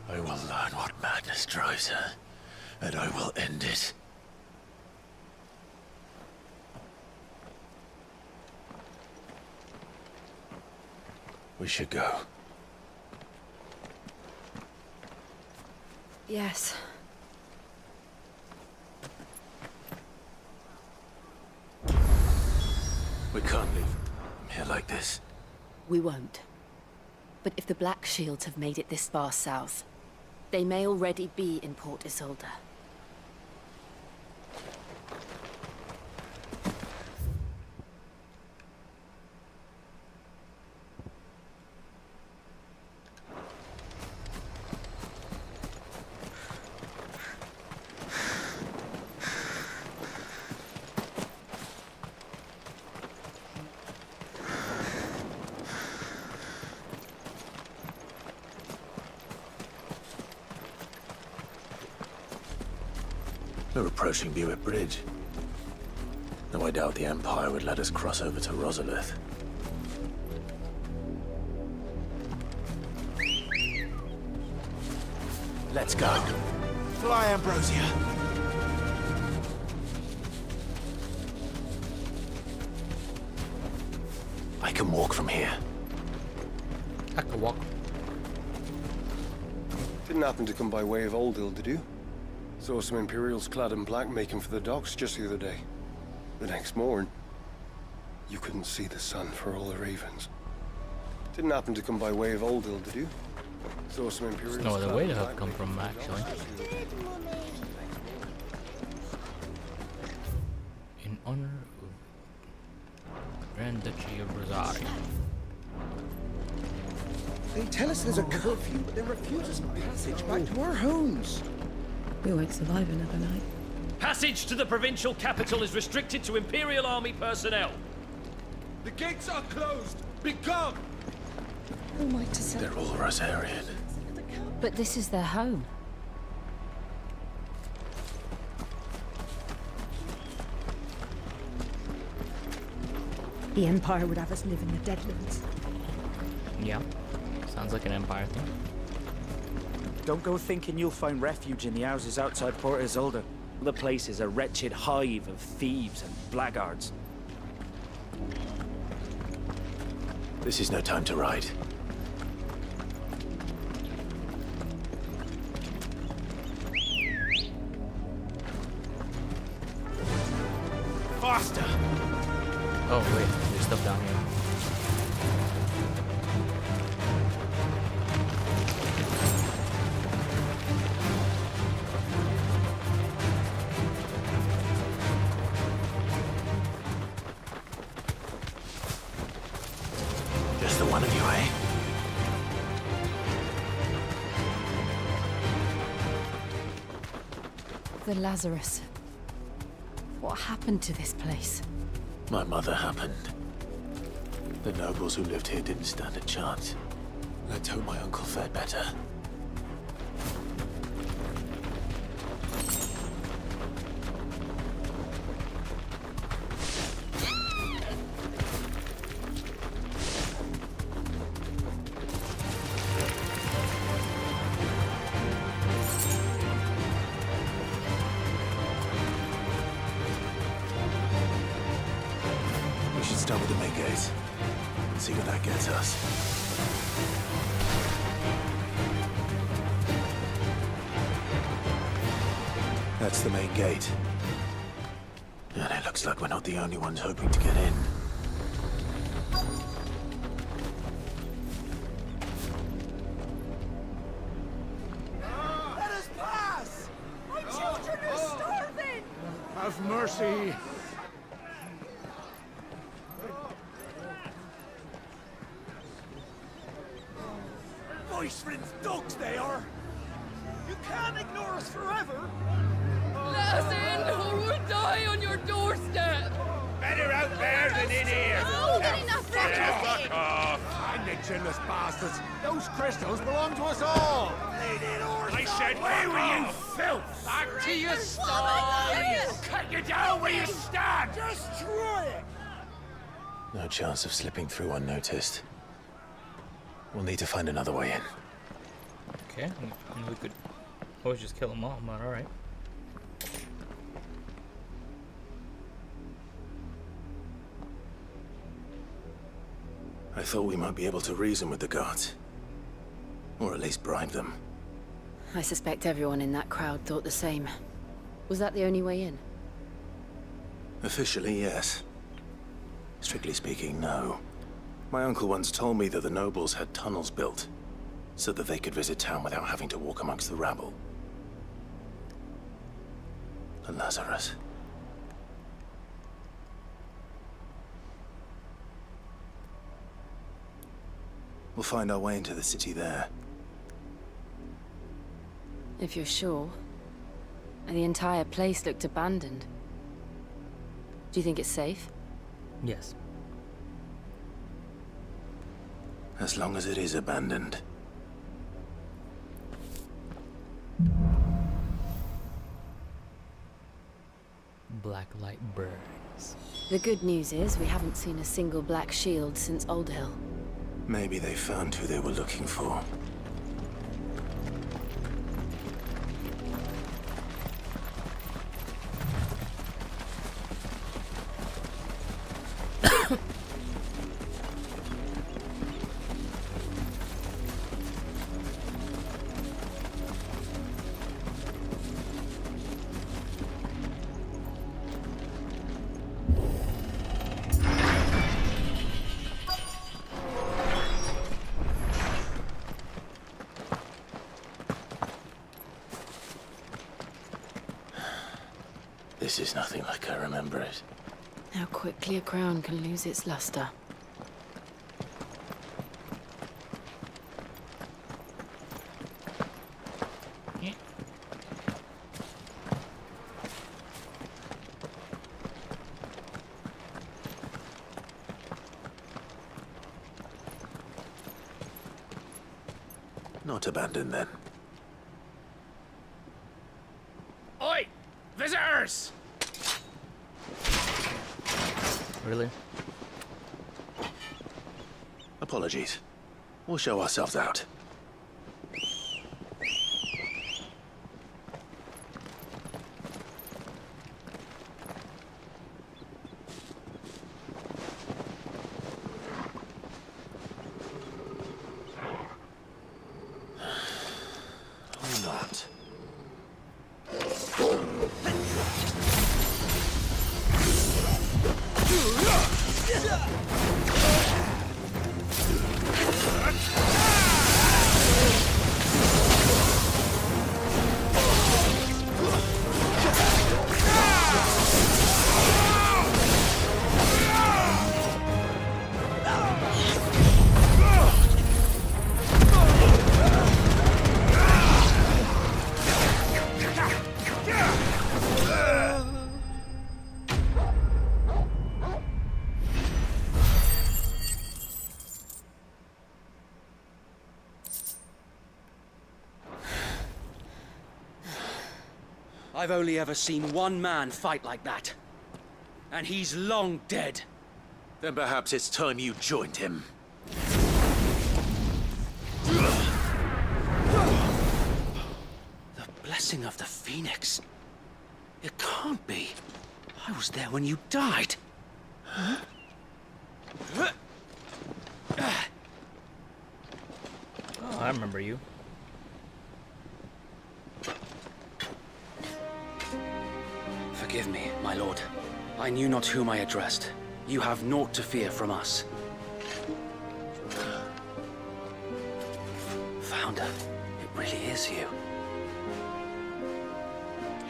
H: I will learn what madness drives her, and I will end it. We should go.
C: Yes.
D: We can't leave here like this.
C: We won't. But if the Black Shields have made it this far south, they may already be in Port Isolde.
D: We're approaching Buick Bridge. Though I doubt the Empire would let us cross over to Rosalith. Let's go.
H: Fly, Ambrosia.
D: I can walk from here.
B: I can walk.
Q: Didn't happen to come by way of Oldhill, did you? Saw some Imperials clad in black making for the docks just the other day. The next morn, you couldn't see the sun for all the ravens. Didn't happen to come by way of Oldhill, did you? Saw some Imperials.
B: There's no other way to have come from, actually. In honor of Grand Duchy of Rosario.
R: They tell us there's a curfew, but they refuse us passage back to our homes.
S: We won't survive another night.
T: Passage to the provincial capital is restricted to Imperial Army personnel.
E: The gates are closed! Begone!
S: Who am I to say?
D: They're all Rosarian.
C: But this is their home.
S: The Empire would have us live in the Deadlands.
B: Yeah. Sounds like an Empire thing.
U: Don't go thinking you'll find refuge in the houses outside Port Isolde. The place is a wretched hive of thieves and blackguards.
D: This is no time to ride.
H: Faster!
B: Oh, wait. There's stuff down here.
D: Just the one of you, eh?
C: The Lazarus. What happened to this place?
D: My mother happened. The nobles who lived here didn't stand a chance. Let's hope my uncle fared better. We should start with the main gate. See what that gets us. That's the main gate. And it looks like we're not the only ones hoping to get in.
R: Let us pass! My children are starving!
M: Have mercy.
R: Voice friends dogs they are! You can't ignore us forever!
V: Let us in, or we'll die on your doorstep!
R: Better out there than in here!
V: Oh, get enough
R: Fuck off! Find the chinless bastards! Those crystals belong to us all! I said, where were you, filth?
V: Back to your stall!
R: Cut you down where you stand! Just try it!
D: No chance of slipping through unnoticed. We'll need to find another way in.
B: Okay, we could always just kill them all, but alright.
D: I thought we might be able to reason with the guards. Or at least bribe them.
C: I suspect everyone in that crowd thought the same. Was that the only way in?
D: Officially, yes. Strictly speaking, no. My uncle once told me that the nobles had tunnels built, so that they could visit town without having to walk amongst the rabble. The Lazarus. We'll find our way into the city there.
C: If you're sure. The entire place looked abandoned. Do you think it's safe?
B: Yes.
D: As long as it is abandoned.
B: black light burns.
C: The good news is we haven't seen a single black shield since Old Hill.
D: Maybe they found who they were looking for. This is nothing like I remember it.
C: How quickly a crown can lose its luster.
D: Not abandoned then.
T: Oi! Visitors!
B: Really?
D: Apologies. We'll show ourselves out. Or not.
T: I've only ever seen one man fight like that. And he's long dead.
D: Then perhaps it's time you joined him.
T: The blessing of the Phoenix. It can't be. I was there when you died. Huh?
B: Oh, I remember you.
T: Forgive me, my lord. I knew not whom I addressed. You have naught to fear from us. Founder, it really is you.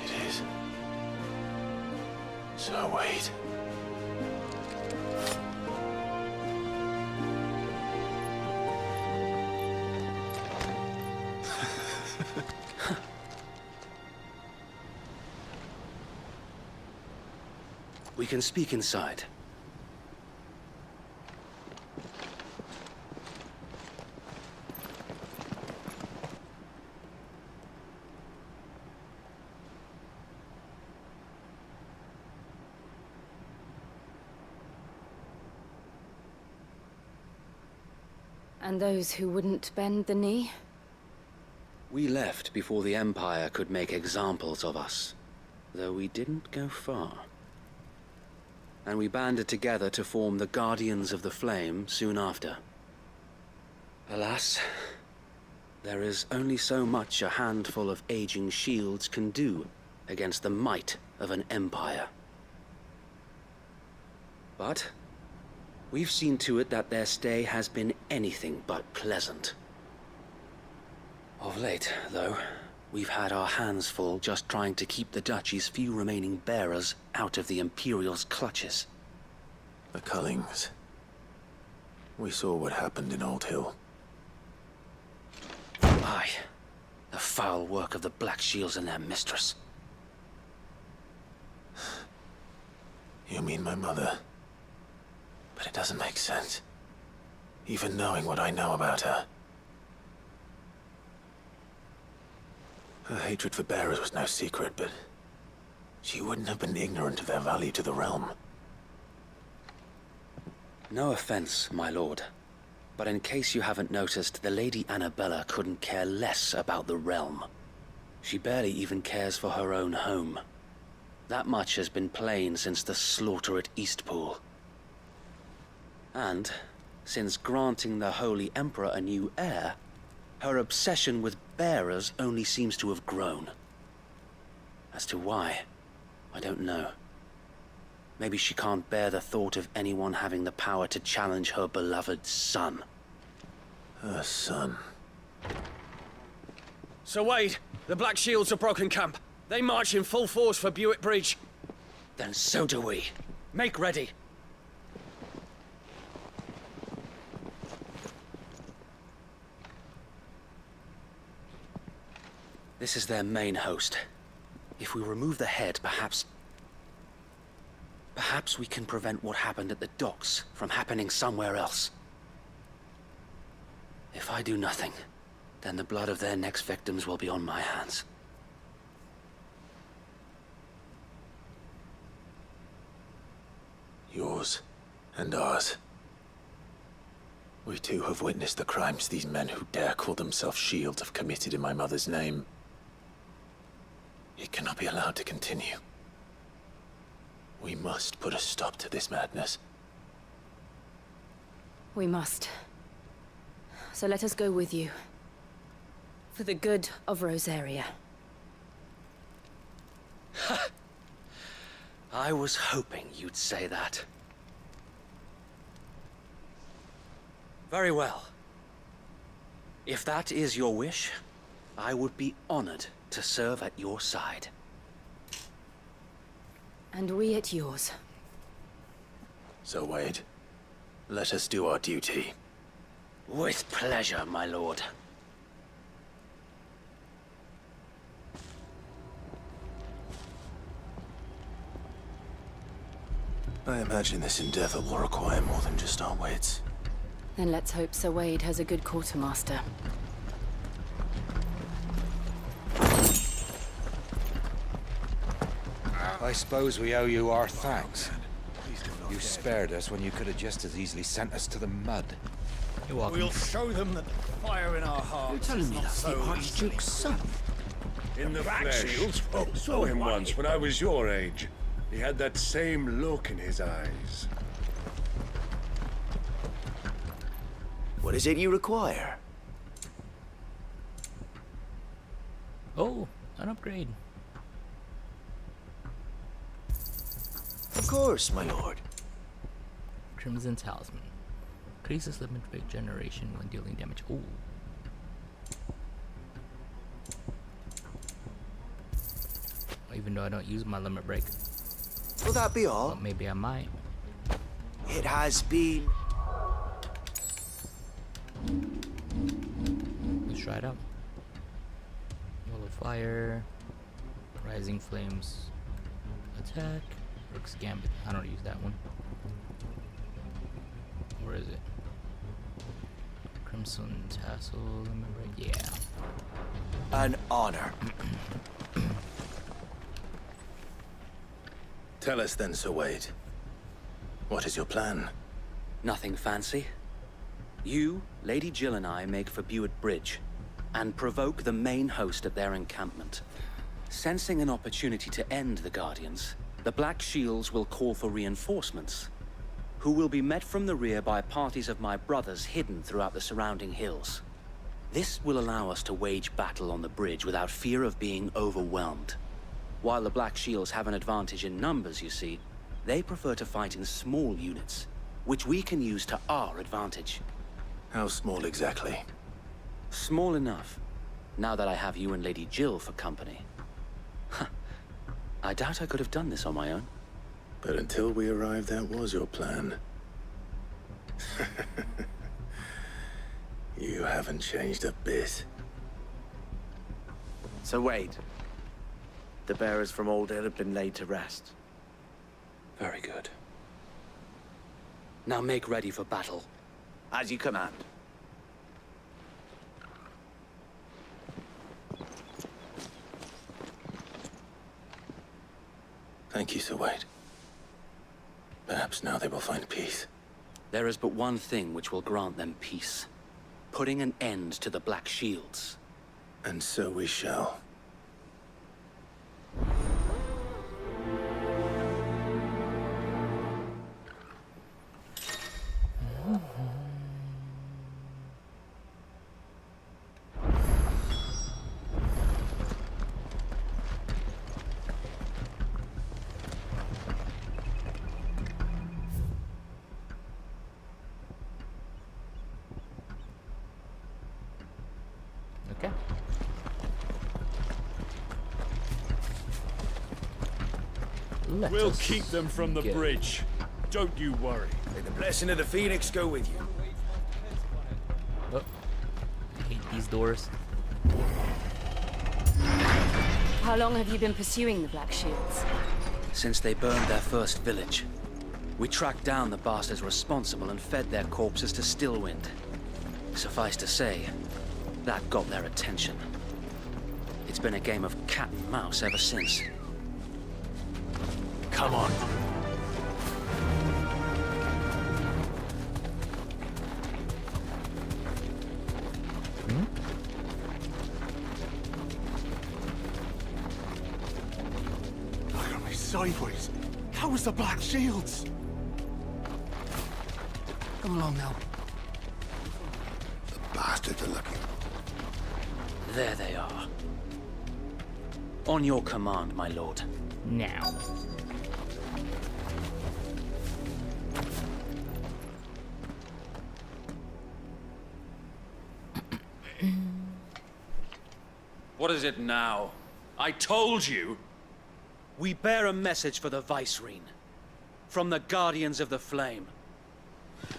D: It is. So wait.
T: We can speak inside.
C: And those who wouldn't bend the knee?
T: We left before the Empire could make examples of us, though we didn't go far. And we banded together to form the Guardians of the Flame soon after. Alas, there is only so much a handful of aging shields can do against the might of an empire. But we've seen to it that their stay has been anything but pleasant. Of late, though, we've had our hands full just trying to keep the Duchy's few remaining bearers out of the Imperial's clutches.
D: The Cullings. We saw what happened in Old Hill.
T: Aye. The foul work of the Black Shields and their mistress.
D: You mean my mother? But it doesn't make sense. Even knowing what I know about her. Her hatred for bearers was no secret, but She wouldn't have been ignorant of their value to the realm.
T: No offense, my lord. But in case you haven't noticed, the Lady Annabella couldn't care less about the realm. She barely even cares for her own home. That much has been plain since the slaughter at Eastpool. And, since granting the Holy Emperor a new heir, her obsession with bearers only seems to have grown. As to why, I don't know. Maybe she can't bear the thought of anyone having the power to challenge her beloved son.
D: Her son.
G: Sir Wade, the Black Shields have broken camp. They march in full force for Buick Bridge.
T: Then so do we. Make ready. This is their main host. If we remove the head, perhaps we can prevent what happened at the docks from happening somewhere else. If I do nothing, then the blood of their next victims will be on my hands.
D: Yours and ours. We too have witnessed the crimes these men who dare call themselves Shield have committed in my mother's name. It cannot be allowed to continue. We must put a stop to this madness.
C: We must. So let us go with you. For the good of Rosaria.
T: I was hoping you'd say that. Very well. If that is your wish, I would be honored to serve at your side.
C: And we at yours.
D: So, Wade, let us do our duty.
T: With pleasure, my lord.
D: I imagine this endeavor will require more than just our wits.
C: Then let's hope Sir Wade has a good quartermaster.
I: I suppose we owe you our thanks. You spared us when you could have just as easily sent us to the mud.
B: You're welcome.
R: We'll show them that the fire in our hearts.
O: You're telling
R: is
O: me
R: not
O: that's the
R: so
O: Archduke's son?
N: In the
R: Black
N: flesh.
R: Shields? Oh,
N: Saw him once when I was your age. He had that same look in his eyes.
D: What is it you require?
B: Oh, an upgrade.
D: Of course, my lord.
B: Crimson Talisman. Increases limit regeneration when dealing damage. Ooh. Even though I don't use my limit break.
D: Will that be all?
B: But maybe I might.
D: It has been.
B: Let's try it out. Wall of Fire. Rising Flames. Attack. Rook's Gambit. I don't use that one. Where is it? Crimson Tassel. Limit break. Yeah.
D: An honor. Tell us then, Sir Wade. What is your plan?
T: Nothing fancy. You, Lady Jill and I make for Buick Bridge and provoke the main host at their encampment. Sensing an opportunity to end the Guardians, the Black Shields will call for reinforcements, who will be met from the rear by parties of my brothers hidden throughout the surrounding hills. This will allow us to wage battle on the bridge without fear of being overwhelmed. While the Black Shields have an advantage in numbers, you see, they prefer to fight in small units, which we can use to our advantage.
D: How small exactly?
T: Small enough, now that I have you and Lady Jill for company. I doubt I could have done this on my own.
D: But until we arrived, that was your plan. You haven't changed a bit.
W: So Wade, the bearers from Oldale have been laid to rest.
T: Very good. Now make ready for battle.
W: As you command.
D: Thank you, Sir Wade. Perhaps now they will find peace.
T: There is but one thing which will grant them peace. Putting an end to the Black Shields.
D: And so we shall.
B: Okay.
A: We'll keep them from the bridge. Don't you worry.
I: May the blessing of the Phoenix go with you.
B: Oh. I hate these doors.
C: How long have you been pursuing the Black Shields?
T: Since they burned their first village. We tracked down the bastards responsible and fed their corpses to Stillwind. Suffice to say, that got their attention. It's been a game of cat and mouse ever since.
I: Come on.
R: Look at me sideways. How was the Black Shields?
O: Come along now.
R: The bastards are looking.
T: There they are. On your command, my lord.
B: Now.
G: What is it now? I told you!
T: We bear a message for the Vicereine. From the Guardians of the Flame.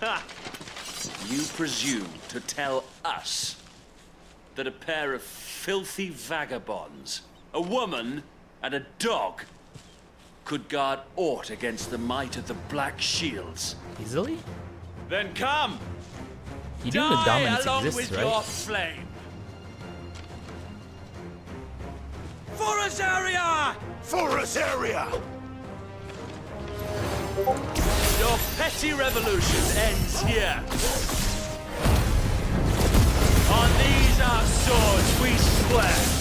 L: Ha! You presume to tell us that a pair of filthy vagabonds, a woman and a dog, could guard aught against the might of the Black Shields?
B: Easily?
L: Then come!
B: You do know the dominance
L: along
B: exists,
L: with
B: right?
L: your flame!
G: For us area!
R: For us area!
L: Your petty revolution ends here. On these our swords we swear.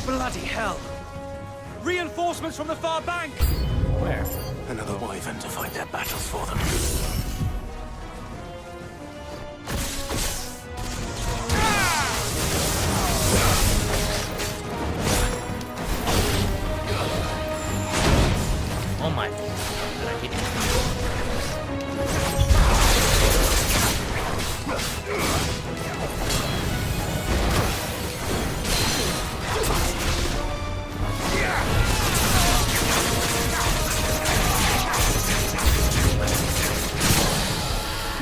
G: Bloody hell! Reinforcements from the far bank!
B: Where?
D: Another wyvern to fight their battles for them.
B: Oh my. I hate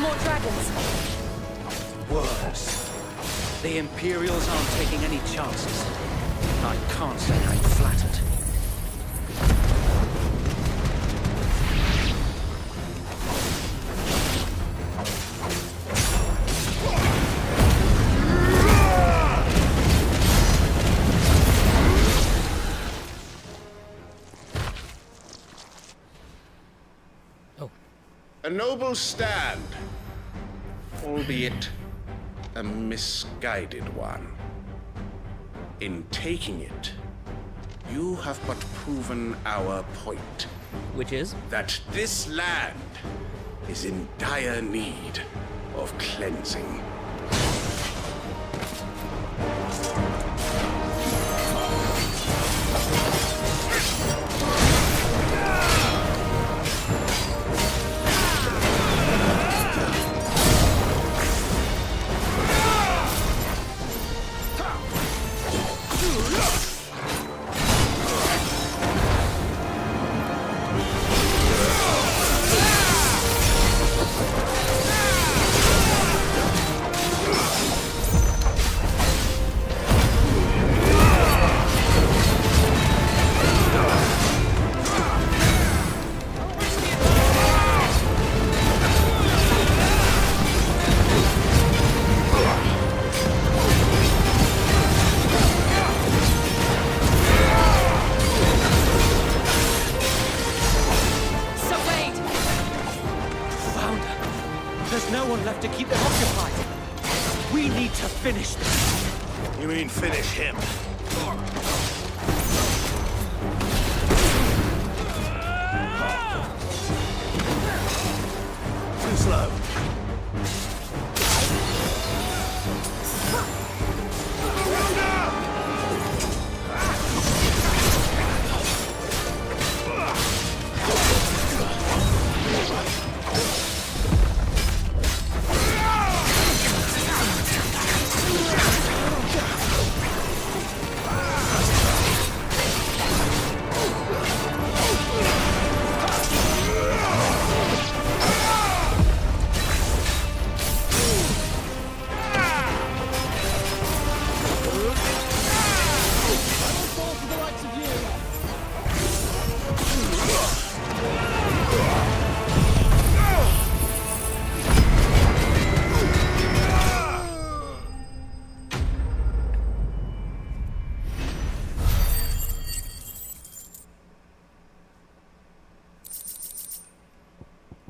C: More dragons.
T: Worse. The Imperials aren't taking any chances. I can't say I'm flattered.
N: A noble stand, albeit a misguided one. In taking it, you have but proven our point.
B: Which is?
N: That this land is in dire need of cleansing.
U: left to keep them occupied. We need to finish this.
D: You mean finish him? Too slow.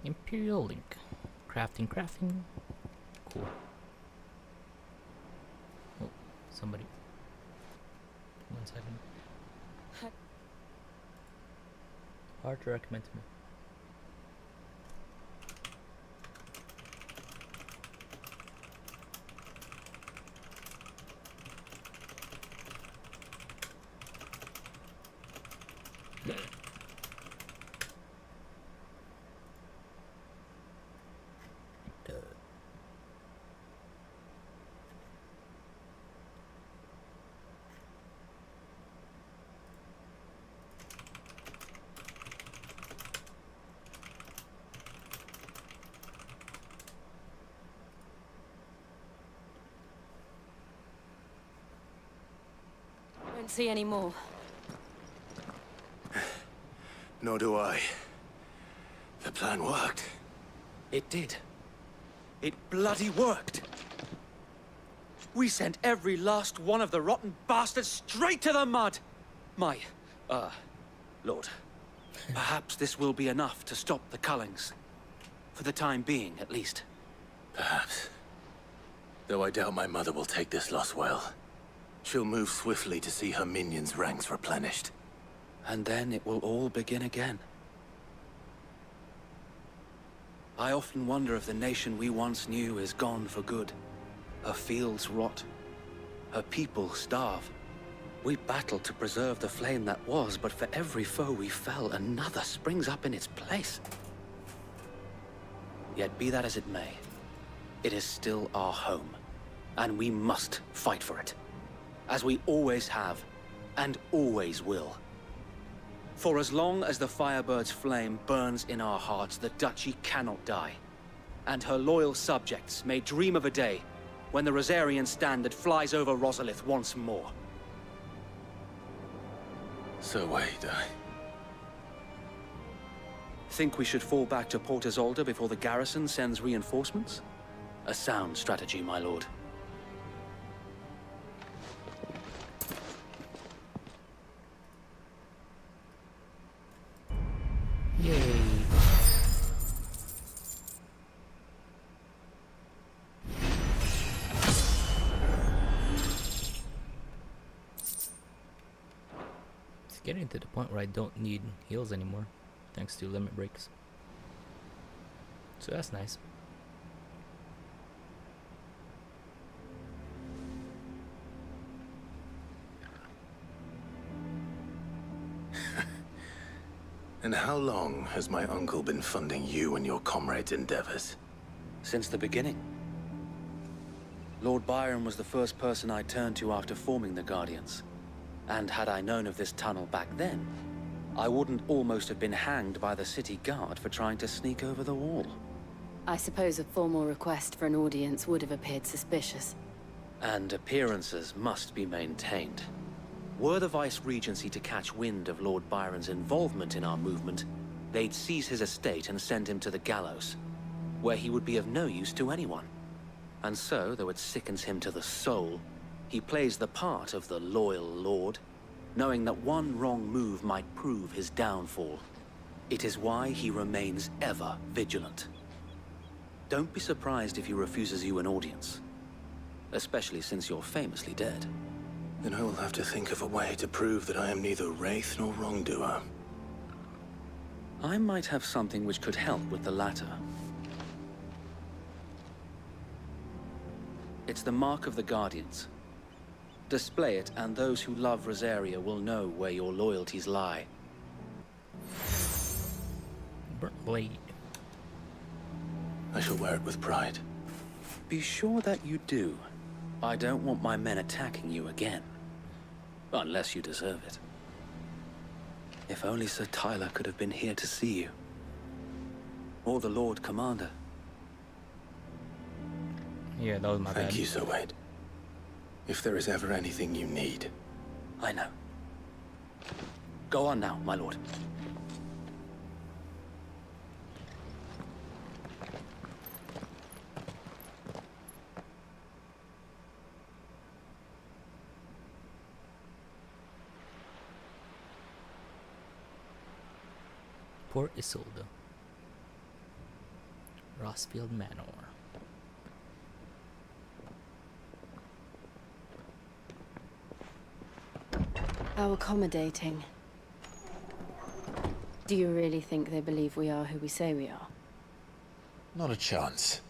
B: Imperial Link. Crafting. Cool. Oh, somebody. 1 second. Hard to recommend to me.
C: Don't see any more.
D: Nor do I. The plan worked.
U: It did. It bloody worked. We sent every last one of the rotten bastards straight to the mud! My, Lord, perhaps this will be enough to stop the Cullings. For the time being, at least.
D: Perhaps. Though I doubt my mother will take this loss well. She'll move swiftly to see her minions' ranks replenished.
T: And then it will all begin again. I often wonder if the nation we once knew is gone for good. Her fields rot. Her people starve. We battled to preserve the flame that was, but for every foe we fell, another springs up in its place. Yet be that as it may, it is still our home, and we must fight for it. As we always have, and always will. For as long as the Firebird's flame burns in our hearts, the Duchy cannot die. And her loyal subjects may dream of a day when the Rosarian standard flies over Rosalith once more.
D: So wait,
T: Think we should fall back to Port Isolde before the garrison sends reinforcements? A sound strategy, my lord.
B: Yay. It's getting to the point where I don't need heals anymore, thanks to limit breaks. So that's nice.
D: And how long has my uncle been funding you and your comrades' endeavors?
T: Since the beginning. Lord Byron was the first person I turned to after forming the Guardians. And had I known of this tunnel back then, I wouldn't almost have been hanged by the city guard for trying to sneak over the wall.
C: I suppose a formal request for an audience would have appeared suspicious.
T: And appearances must be maintained. Were the Vice-Regency to catch wind of Lord Byron's involvement in our movement, they'd seize his estate and send him to the gallows, where he would be of no use to anyone. And so, though it sickens him to the soul, he plays the part of the loyal lord, knowing that one wrong move might prove his downfall. It is why he remains ever vigilant. Don't be surprised if he refuses you an audience. Especially since you're famously dead.
D: Then I will have to think of a way to prove that I am neither wraith nor wrongdoer.
T: I might have something which could help with the latter. It's the mark of the Guardians. Display it, and those who love Rosaria will know where your loyalties lie.
B: Burnt blade.
D: I shall wear it with pride.
T: Be sure that you do. I don't want my men attacking you again. Unless you deserve it. If only Sir Tyler could have been here to see you. Or the Lord Commander.
B: Yeah, that was my bad.
D: Thank you, Sir Wade. If there is ever anything you need.
T: I know. Go on now, my lord.
B: Port Isolde. Rossfield Manor.
C: How accommodating. Do you really think they believe we are who we say we are?
H: Not a chance.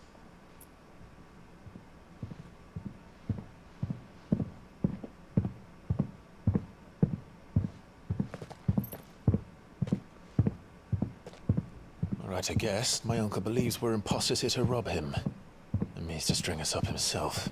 H: Alright, I guess. My uncle believes we're imposters here to rob him. And means to string us up himself.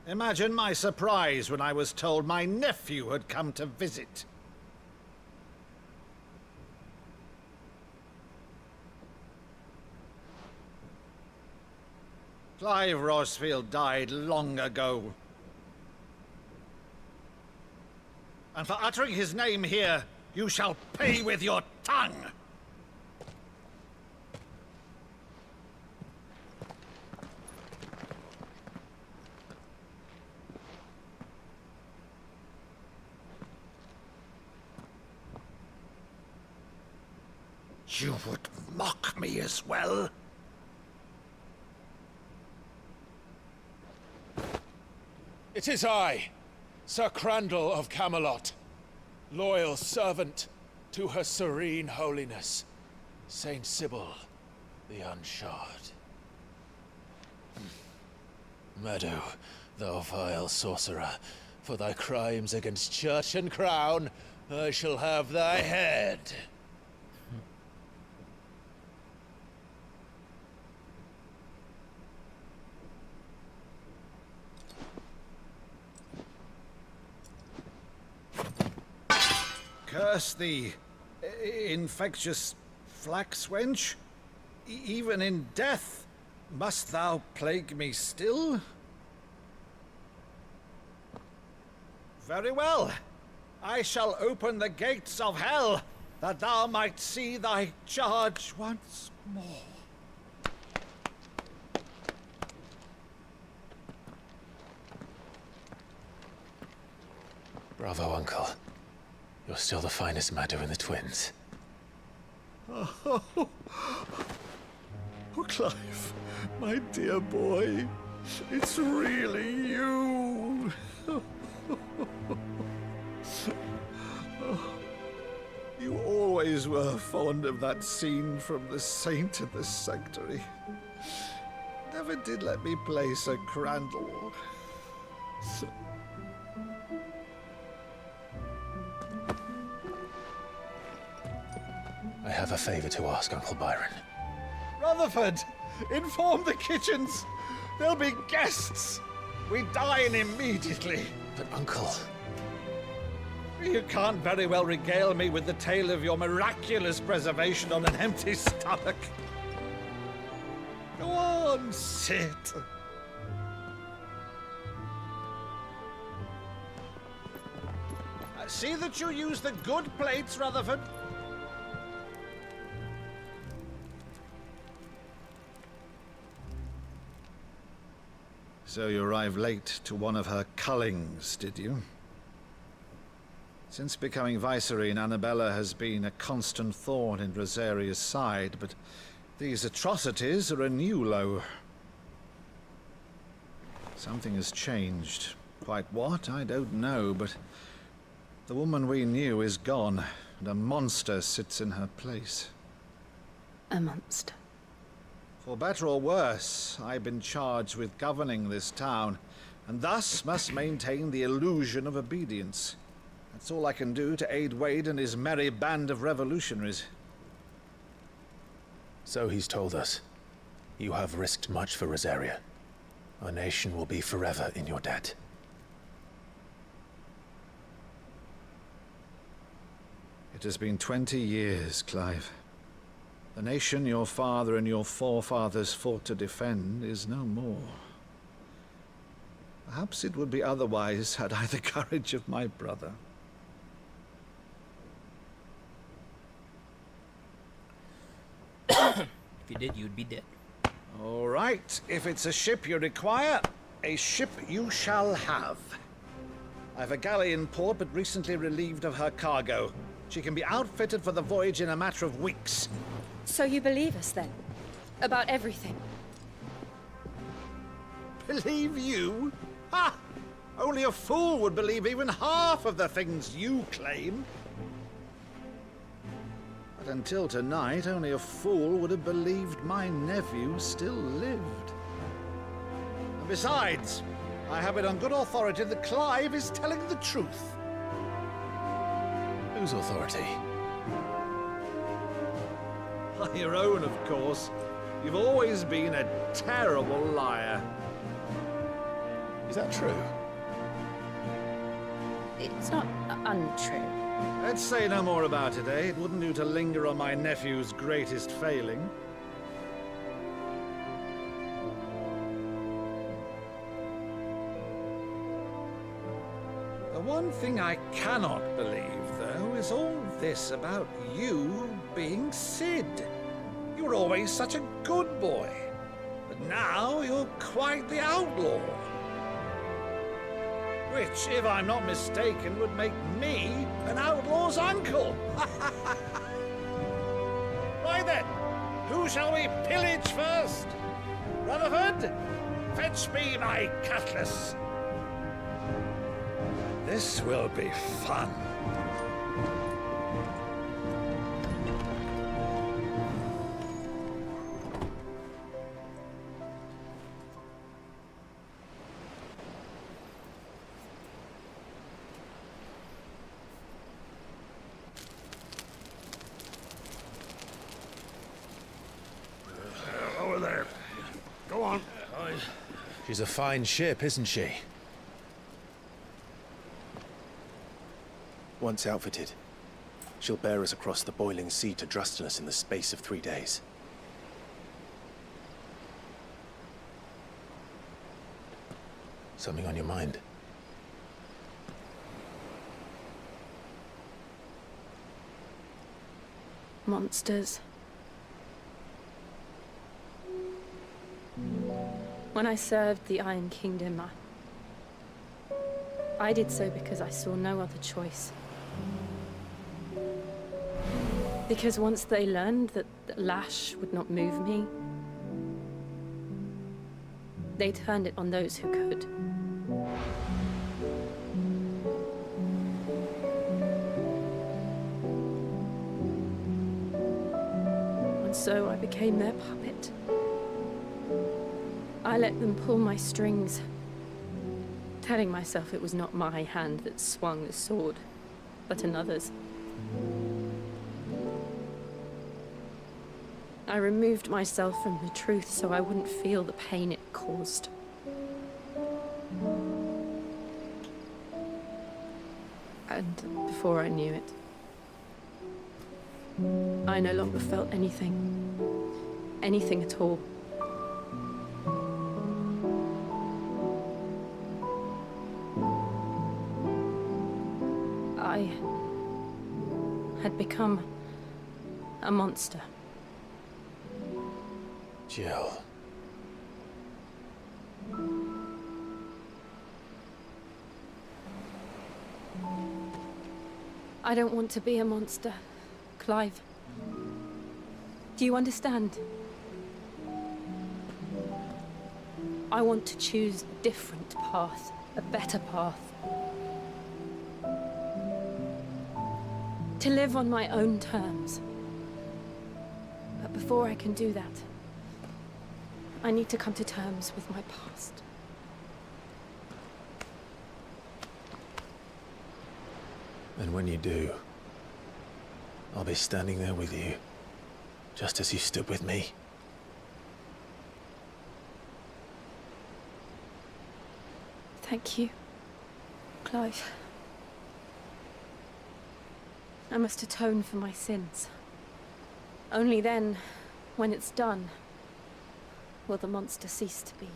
R: Imagine my surprise when I was told my nephew had come to visit. Clive Rossfield died long ago. And for uttering his name here, you shall pay with your tongue! You would mock me as well?
H: It is I, Sir Crandall of Camelot, loyal servant to Her Serene Holiness, Saint Sybil the Unshod. Meadow, thou vile sorcerer, for thy crimes against church and crown, I shall have thy head.
R: Curse thee, infectious flax wench. Even in death, must thou plague me still? Very well. I shall open the gates of hell, that thou might see thy charge once more.
H: Bravo, Uncle. You're still the finest Meadow in the twins.
R: Oh, Clive, my dear boy, it's really you. You always were fond of that scene from The Saint in the Sanctuary. Never did let me play Sir Crandall.
H: I have a favor to ask, Uncle Byron.
R: Rutherford, inform the kitchens. There'll be guests. We dine immediately.
H: But, Uncle...
R: You can't very well regale me with the tale of your miraculous preservation on an empty stomach. Go on, sit. See that you use the good plates, Rutherford. So you arrived late to one of her cullings, did you? Since becoming Vicereine, Annabella has been a constant thorn in Rosaria's side, but these atrocities are a new low. Something has changed. Quite what, I don't know, but the woman we knew is gone, and a monster sits in her place.
C: A monster.
R: For better or worse, I've been charged with governing this town, and thus must maintain the illusion of obedience. That's all I can do to aid Wade and his merry band of revolutionaries.
H: So he's told us. You have risked much for Rosaria. Our nation will be forever in your debt.
R: It has been 20 years, Clive. The nation your father and your forefathers fought to defend is no more. Perhaps it would be otherwise had I the courage of my brother.
B: If you did, you'd be dead.
R: All right, if it's a ship you require, a ship you shall have. I've a galley in port, but recently relieved of her cargo. She can be outfitted for the voyage in a matter of weeks.
C: So you believe us then? About everything?
R: Believe you? Ha! Only a fool would believe even half of the things you claim. But until tonight, only a fool would have believed my nephew still lived. And besides, I have it on good authority that Clive is telling the truth.
H: Whose authority?
R: Your own, of course. You've always been a terrible liar.
H: Is that true?
C: It's not untrue.
R: Let's say no more about it, eh? It wouldn't do to linger on my nephew's greatest failing. The one thing I cannot believe, though, is all this about you being Sid. You were always such a good boy, but now you're quite the outlaw. Which, if I'm not mistaken, would make me an outlaw's uncle. Right then, who shall we pillage first? Rutherford, fetch me my cutlass. This will be fun.
M: Over there. Go on.
H: She's a fine ship, isn't she?
D: Once outfitted, she'll bear us across the boiling sea to Drustinus in the space of 3 days.
H: Something on your mind?
C: Monsters. When I served the Iron Kingdom, I did so because I saw no other choice. Because once they learned that the lash would not move me, they turned it on those who could. And so I became their puppet. I let them pull my strings, telling myself it was not my hand that swung the sword, but another's. I removed myself from the truth so I wouldn't feel the pain it caused. And before I knew it, I no longer felt anything. Anything at all. I had become a monster.
H: Jill.
C: I don't want to be a monster, Clive. Do you understand? I want to choose a different path, a better path. To live on my own terms. But before I can do that, I need to come to terms with my past.
H: And when you do, I'll be standing there with you, just as you stood with me.
C: Thank you, Clive. I must atone for my sins. Only then, when it's done, will the monster cease to be.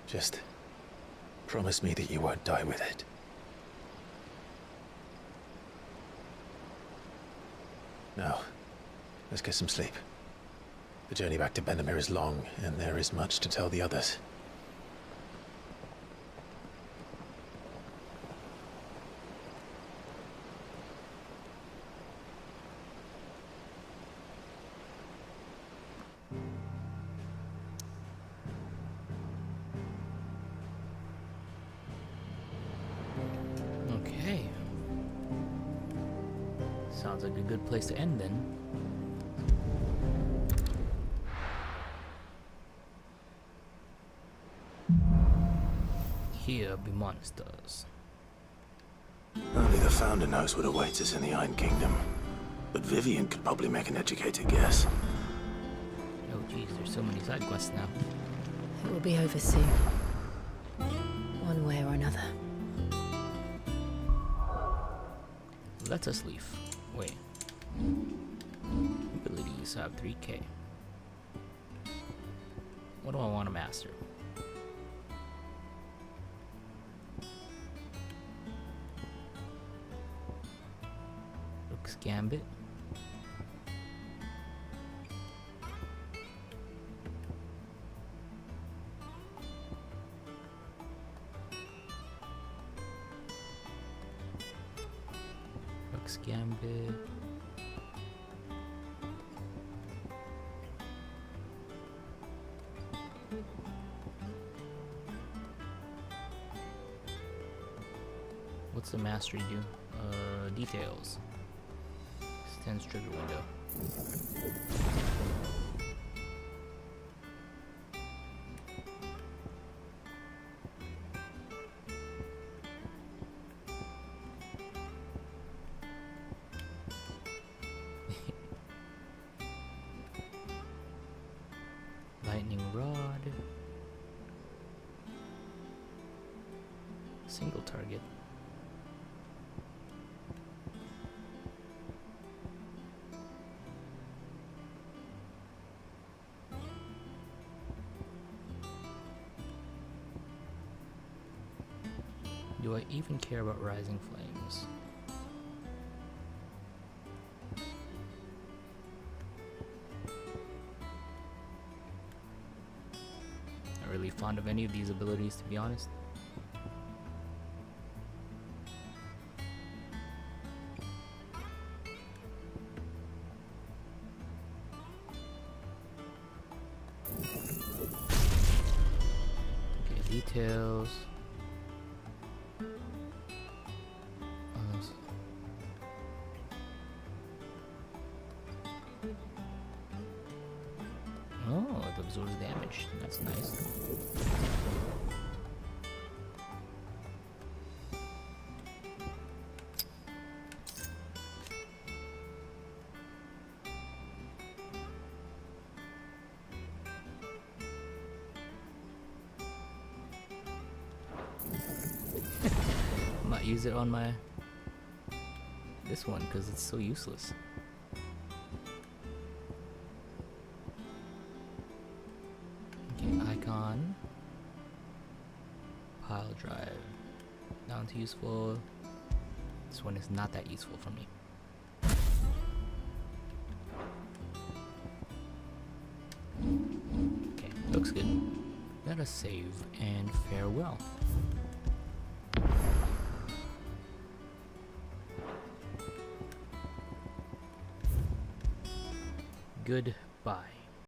H: Just promise me that you won't die with it. Now, let's get some sleep. The journey back to Benamir is long, and there is much to tell the others.
B: Okay. Sounds like a good place to end then. Here be monsters.
D: Only the Founder knows what awaits us in the Iron Kingdom. But Vivian could probably make an educated guess.
B: Oh geez, there's so many side quests now.
C: It will be over soon. One way or another.
B: Let us leave. Wait. Abilities have 3k. What do I want to master? Rook's Gambit. Rook's Gambit. What's the mastery do? Details. Extends trigger window. Lightning rod. Single target. Do I even care about Rising Flames? Not really fond of any of these abilities, to be honest. Okay, details. Oh, it absorbs damage. That's nice. Might use it on my this one because it's so useless. Icon, pile drive, down to useful. This one is not that useful for me. Okay, looks good. Let us save and farewell. Goodbye.